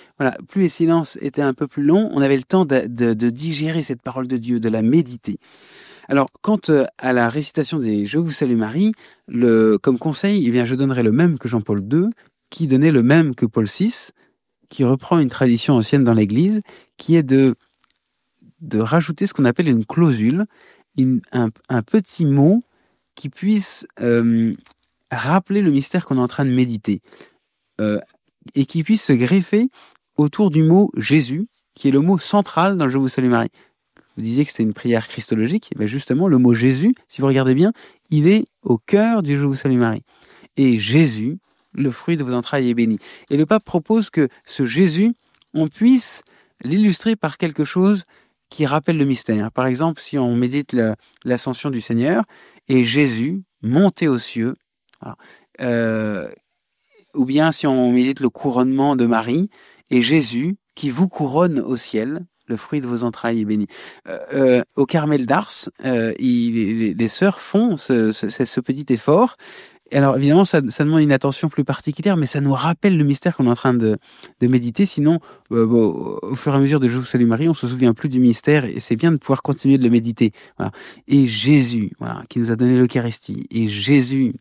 les silences étaient un peu plus longs, on avait le temps de digérer cette parole de Dieu, de la méditer. Alors, quant à la récitation des Je vous salue Marie, comme conseil, je donnerai le même que Jean-Paul II, qui donnait le même que Paul VI, qui reprend une tradition ancienne dans l'Église, qui est de rajouter ce qu'on appelle une clausule, un petit mot qui puisse rappeler le mystère qu'on est en train de méditer, et qui puisse se greffer autour du mot Jésus, qui est le mot central dans le Je vous salue Marie. Vous disiez que c'était une prière christologique, justement, le mot Jésus, si vous regardez bien, il est au cœur du Je vous salue Marie. Et Jésus, le fruit de vos entrailles est béni. Et le pape propose que ce Jésus, on puisse l'illustrer par quelque chose qui rappelle le mystère. Par exemple, si on médite l'ascension du Seigneur, et Jésus monté aux cieux, ou bien si on médite le couronnement de Marie, et Jésus qui vous couronne au ciel, le fruit de vos entrailles est béni. Au Carmel d'Ars, les sœurs font ce petit effort. Et alors évidemment, ça demande une attention plus particulière, mais ça nous rappelle le mystère qu'on est en train de méditer. Sinon, au fur et à mesure de Je vous salue Marie, on se souvient plus du mystère, et c'est bien de pouvoir continuer de le méditer. Voilà. Et Jésus, qui nous a donné l'Eucharistie, et Jésus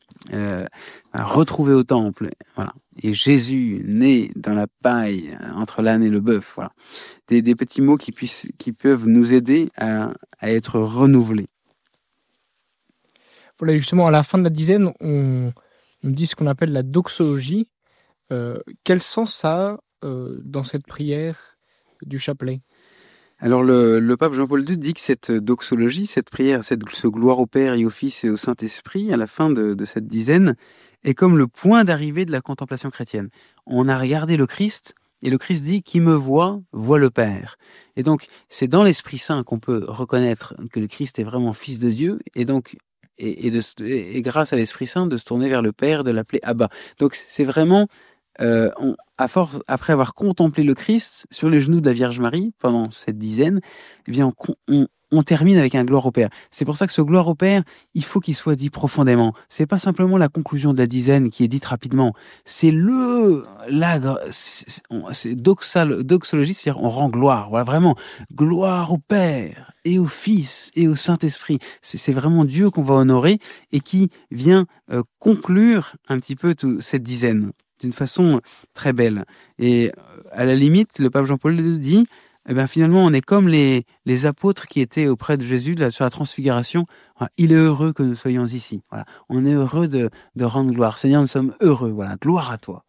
retrouvé au temple, voilà. Et Jésus né dans la paille entre l'âne et le bœuf. Voilà. Des petits mots qui peuvent nous aider à être renouvelés. Voilà, justement, à la fin de la dizaine, on dit ce qu'on appelle la doxologie. Quel sens ça a dans cette prière du chapelet? Alors, le pape Jean-Paul II dit que cette doxologie, cette prière, ce gloire au Père et au Fils et au Saint-Esprit, à la fin de cette dizaine, est comme le point d'arrivée de la contemplation chrétienne. On a regardé le Christ, et le Christ dit « Qui me voit, voit le Père ». Et donc, c'est dans l'Esprit Saint qu'on peut reconnaître que le Christ est vraiment Fils de Dieu, et donc et grâce à l'Esprit Saint de se tourner vers le Père, de l'appeler Abba. Donc c'est vraiment, après avoir contemplé le Christ sur les genoux de la Vierge Marie pendant cette dizaine, on termine avec un gloire au Père. C'est pour ça que ce gloire au Père, il faut qu'il soit dit profondément. C'est pas simplement la conclusion de la dizaine qui est dite rapidement. C'est c'est doxologie, c'est-à-dire on rend gloire. Voilà, vraiment, gloire au Père et au Fils et au Saint-Esprit. C'est vraiment Dieu qu'on va honorer et qui vient conclure un petit peu toute cette dizaine d'une façon très belle. Et à la limite, le pape Jean-Paul II dit, finalement, on est comme les apôtres qui étaient auprès de Jésus sur la transfiguration. Voilà, il est heureux que nous soyons ici. Voilà, on est heureux de rendre gloire. Seigneur, nous sommes heureux. Voilà, gloire à toi.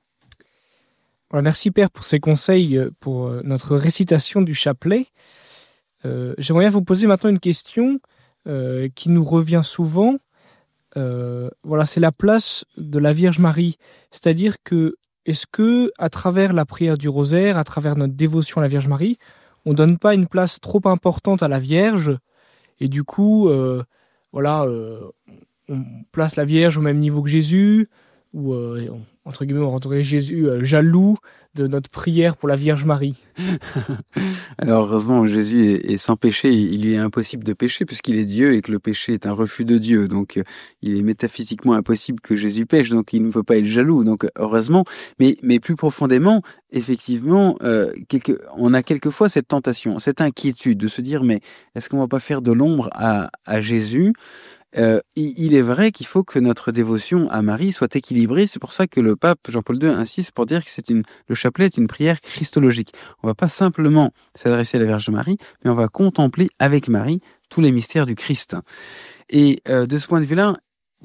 Voilà, merci Père pour ces conseils pour notre récitation du chapelet. J'aimerais bien vous poser maintenant une question qui nous revient souvent. Voilà, c'est la place de la Vierge Marie. C'est-à-dire que, est-ce que, à travers la prière du rosaire, à travers notre dévotion à la Vierge Marie, on ne donne pas une place trop importante à la Vierge, et du coup, on place la Vierge au même niveau que Jésus, ou entre guillemets, on rendrait Jésus jaloux de notre prière pour la Vierge Marie? Alors heureusement, Jésus est sans péché, il lui est impossible de pécher puisqu'il est Dieu et que le péché est un refus de Dieu. Donc il est métaphysiquement impossible que Jésus pêche, donc il ne peut pas être jaloux. Donc heureusement, mais plus profondément, effectivement, on a quelquefois cette tentation, cette inquiétude de se dire mais est-ce qu'on va pas faire de l'ombre à Jésus? il est vrai qu'il faut que notre dévotion à Marie soit équilibrée. C'est pour ça que le pape Jean-Paul II insiste pour dire que le chapelet est une prière christologique. On va pas simplement s'adresser à la Vierge Marie, mais on va contempler avec Marie tous les mystères du Christ. Et de ce point de vue-là,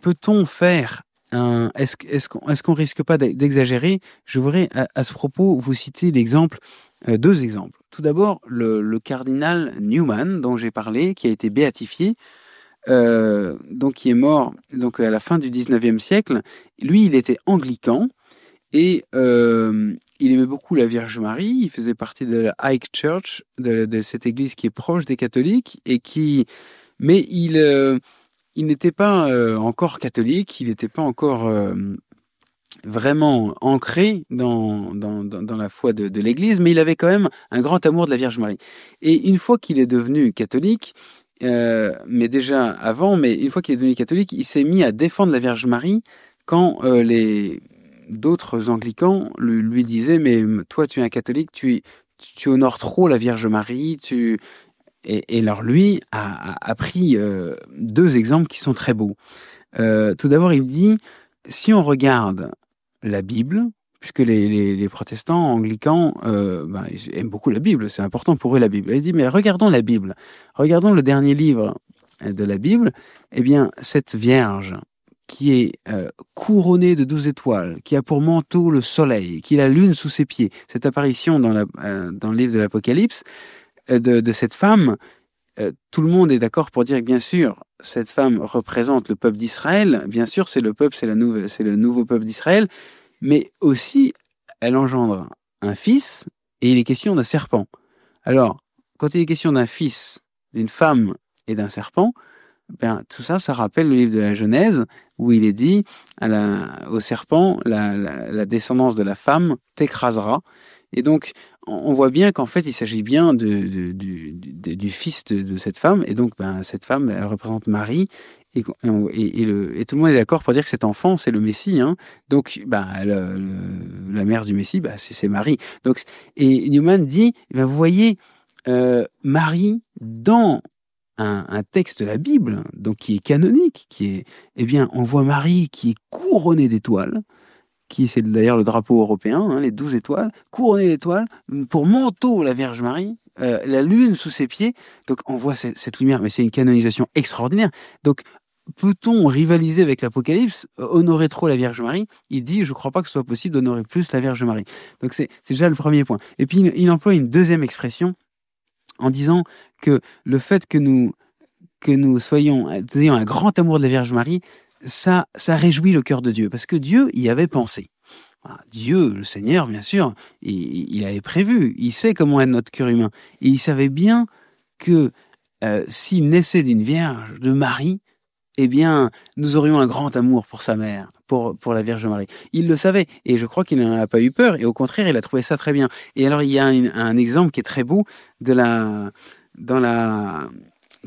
peut-on faire est-ce qu'on risque pas d'exagérer? Je voudrais à ce propos vous citer deux exemples. Tout d'abord, le cardinal Newman, dont j'ai parlé, qui a été béatifié, donc qui est mort donc à la fin du 19e siècle. Lui, il était anglican et il aimait beaucoup la Vierge Marie. Il faisait partie de la High Church, de cette église qui est proche des catholiques mais il n'était pas encore catholique, il n'était pas encore vraiment ancré dans la foi de l'Église, mais il avait quand même un grand amour de la Vierge Marie. Et une fois qu'il est devenu catholique, mais déjà avant, mais une fois qu'il est devenu catholique, il s'est mis à défendre la Vierge Marie quand d'autres anglicans lui disaient « Mais toi, tu es un catholique, tu honores trop la Vierge Marie, Et alors lui a pris deux exemples qui sont très beaux. Tout d'abord, il dit, si on regarde la Bible, puisque les protestants anglicans ils aiment beaucoup la Bible, c'est important pour eux la Bible. Il dit, mais regardons la Bible, regardons le dernier livre de la Bible, eh bien, cette Vierge qui est couronnée de 12 étoiles, qui a pour manteau le soleil, qui a la lune sous ses pieds, cette apparition dans le livre de l'Apocalypse, de cette femme, tout le monde est d'accord pour dire que bien sûr, cette femme représente le peuple d'Israël, bien sûr, c'est le nouveau peuple d'Israël, mais aussi, elle engendre un fils, et il est question d'un serpent. Alors, quand il est question d'un fils, d'une femme et d'un serpent, tout ça, ça rappelle le livre de la Genèse, où il est dit au serpent, la descendance de la femme t'écrasera. Et donc, on voit bien qu'en fait, il s'agit bien du fils de cette femme. Et donc, cette femme, elle représente Marie. Et tout le monde est d'accord pour dire que cet enfant, c'est le Messie. Hein. Donc, la mère du Messie, c'est Marie. Donc, et Newman dit, vous voyez, Marie, dans un texte de la Bible, donc qui est canonique, on voit Marie qui est couronnée d'étoiles, c'est d'ailleurs le drapeau européen, hein, les 12 étoiles, couronnée d'étoiles, pour manteau la Vierge Marie, la lune sous ses pieds. Donc on voit cette lumière, mais c'est une canonisation extraordinaire. Donc peut-on rivaliser avec l'Apocalypse, honorer trop la Vierge Marie? Il dit, je ne crois pas que ce soit possible d'honorer plus la Vierge Marie. Donc c'est déjà le premier point. Et puis il emploie une deuxième expression en disant que le fait que nous ayons un grand amour de la Vierge Marie, ça réjouit le cœur de Dieu, parce que Dieu y avait pensé. Dieu, le Seigneur, bien sûr, il avait prévu, il sait comment est notre cœur humain, et il savait bien que s'il naissait d'une Vierge, de Marie, eh bien, nous aurions un grand amour pour sa mère, pour la Vierge Marie. Il le savait, et je crois qu'il n'en a pas eu peur, et au contraire, il a trouvé ça très bien. Et alors, il y a un exemple qui est très beau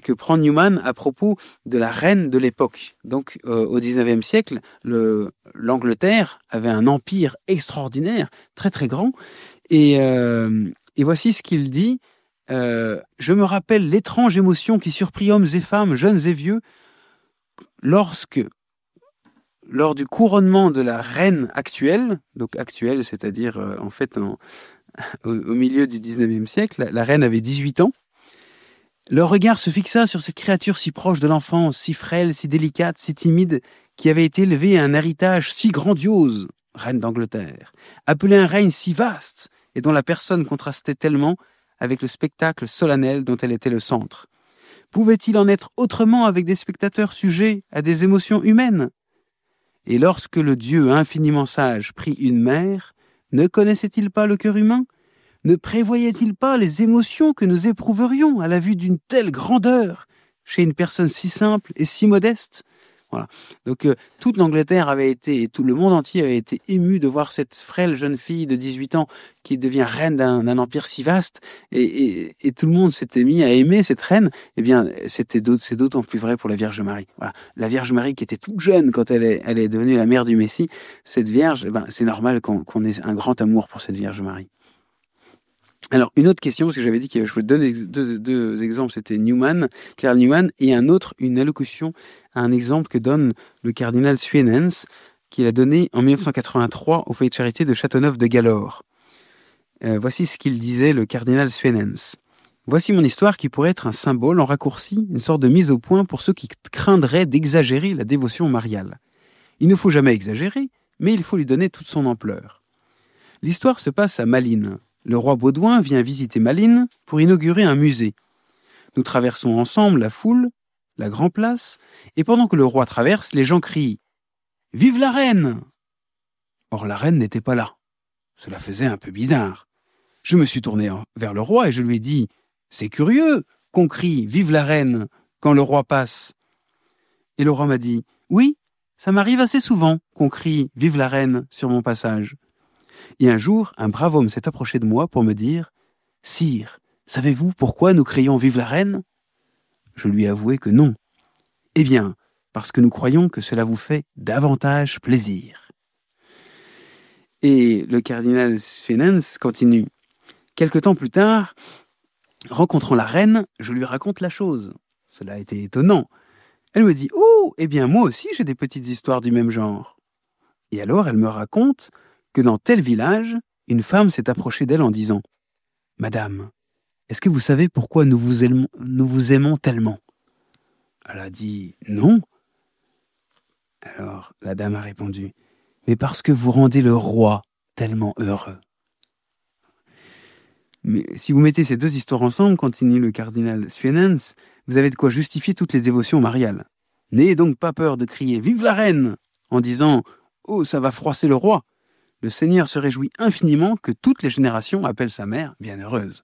que prend Newman à propos de la reine de l'époque. Donc, au XIXe siècle, l'Angleterre avait un empire extraordinaire, très très grand, et voici ce qu'il dit. Je me rappelle l'étrange émotion qui surprit hommes et femmes, jeunes et vieux, lors du couronnement de la reine actuelle, donc actuelle, c'est-à-dire au milieu du XIXe siècle, la reine avait 18 ans. Leur regard se fixa sur cette créature si proche de l'enfance, si frêle, si délicate, si timide, qui avait été élevée à un héritage si grandiose, reine d'Angleterre, appelée un règne si vaste, et dont la personne contrastait tellement avec le spectacle solennel dont elle était le centre. Pouvait-il en être autrement avec des spectateurs sujets à des émotions humaines? Et lorsque le Dieu infiniment sage prit une mère, ne connaissait-il pas le cœur humain? Ne prévoyait-il pas les émotions que nous éprouverions à la vue d'une telle grandeur chez une personne si simple et si modeste? Voilà. Donc toute l'Angleterre et tout le monde entier avait été ému de voir cette frêle jeune fille de 18 ans qui devient reine d'un empire si vaste, et tout le monde s'était mis à aimer cette reine. Eh bien, c'est d'autant plus vrai pour la Vierge Marie. Voilà. La Vierge Marie qui était toute jeune quand elle est devenue la mère du Messie, cette Vierge, c'est normal qu'on ait un grand amour pour cette Vierge Marie. Alors, une autre question, parce que j'avais dit que je vous donne deux exemples, c'était Newman, Claire Newman, et un autre, une allocution, un exemple que donne le cardinal Suenens, qu'il a donné en 1983 au foyer de charité de Châteauneuf-de-Galore. Voici ce qu'il disait, le cardinal Suenens. Voici mon histoire qui pourrait être un symbole en raccourci, une sorte de mise au point pour ceux qui craindraient d'exagérer la dévotion mariale. Il ne faut jamais exagérer, mais il faut lui donner toute son ampleur. L'histoire se passe à Malines. Le roi Baudouin vient visiter Malines pour inaugurer un musée. Nous traversons ensemble la foule, la grande place, et pendant que le roi traverse, les gens crient « Vive la reine !» Or la reine n'était pas là. Cela faisait un peu bizarre. Je me suis tourné vers le roi et je lui ai dit « C'est curieux qu'on crie « Vive la reine !» quand le roi passe. Et le roi m'a dit « Oui, ça m'arrive assez souvent qu'on crie « Vive la reine !» sur mon passage. » Et un jour, un brave homme s'est approché de moi pour me dire « Sire, savez-vous pourquoi nous crions « Vive la reine !» Je lui ai avoué que non. « Eh bien, parce que nous croyons que cela vous fait davantage plaisir. » Et le cardinal Suenens continue. Quelque temps plus tard, rencontrant la reine, je lui raconte la chose. Cela a été étonnant. Elle me dit « Oh, eh bien moi aussi j'ai des petites histoires du même genre. » Et alors elle me raconte que dans tel village, une femme s'est approchée d'elle en disant « Madame, est-ce que vous savez pourquoi nous vous aimons tellement ?» Elle a dit « Non. » Alors la dame a répondu « Mais parce que vous rendez le roi tellement heureux. » Mais si vous mettez ces deux histoires ensemble, continue le cardinal Suenens, vous avez de quoi justifier toutes les dévotions mariales. N'ayez donc pas peur de crier « Vive la reine !» en disant « Oh, ça va froisser le roi !» Le Seigneur se réjouit infiniment que toutes les générations appellent sa mère bienheureuse.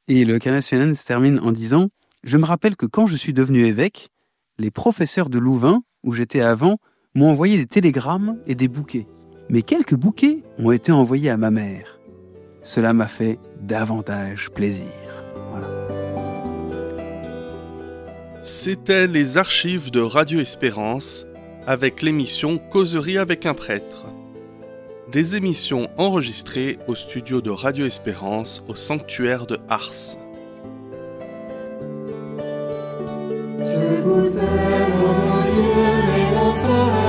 Et le cardinal Suenens termine en disant « Je me rappelle que quand je suis devenu évêque, les professeurs de Louvain, où j'étais avant, m'ont envoyé des télégrammes et des bouquets. Mais quelques bouquets ont été envoyés à ma mère. Cela m'a fait davantage plaisir. » Voilà. C'était les archives de Radio Espérance avec l'émission Causerie avec un prêtre. Des émissions enregistrées au studio de Radio Espérance au sanctuaire de Ars. Je vous aime, ô mon Dieu et mon Sauveur.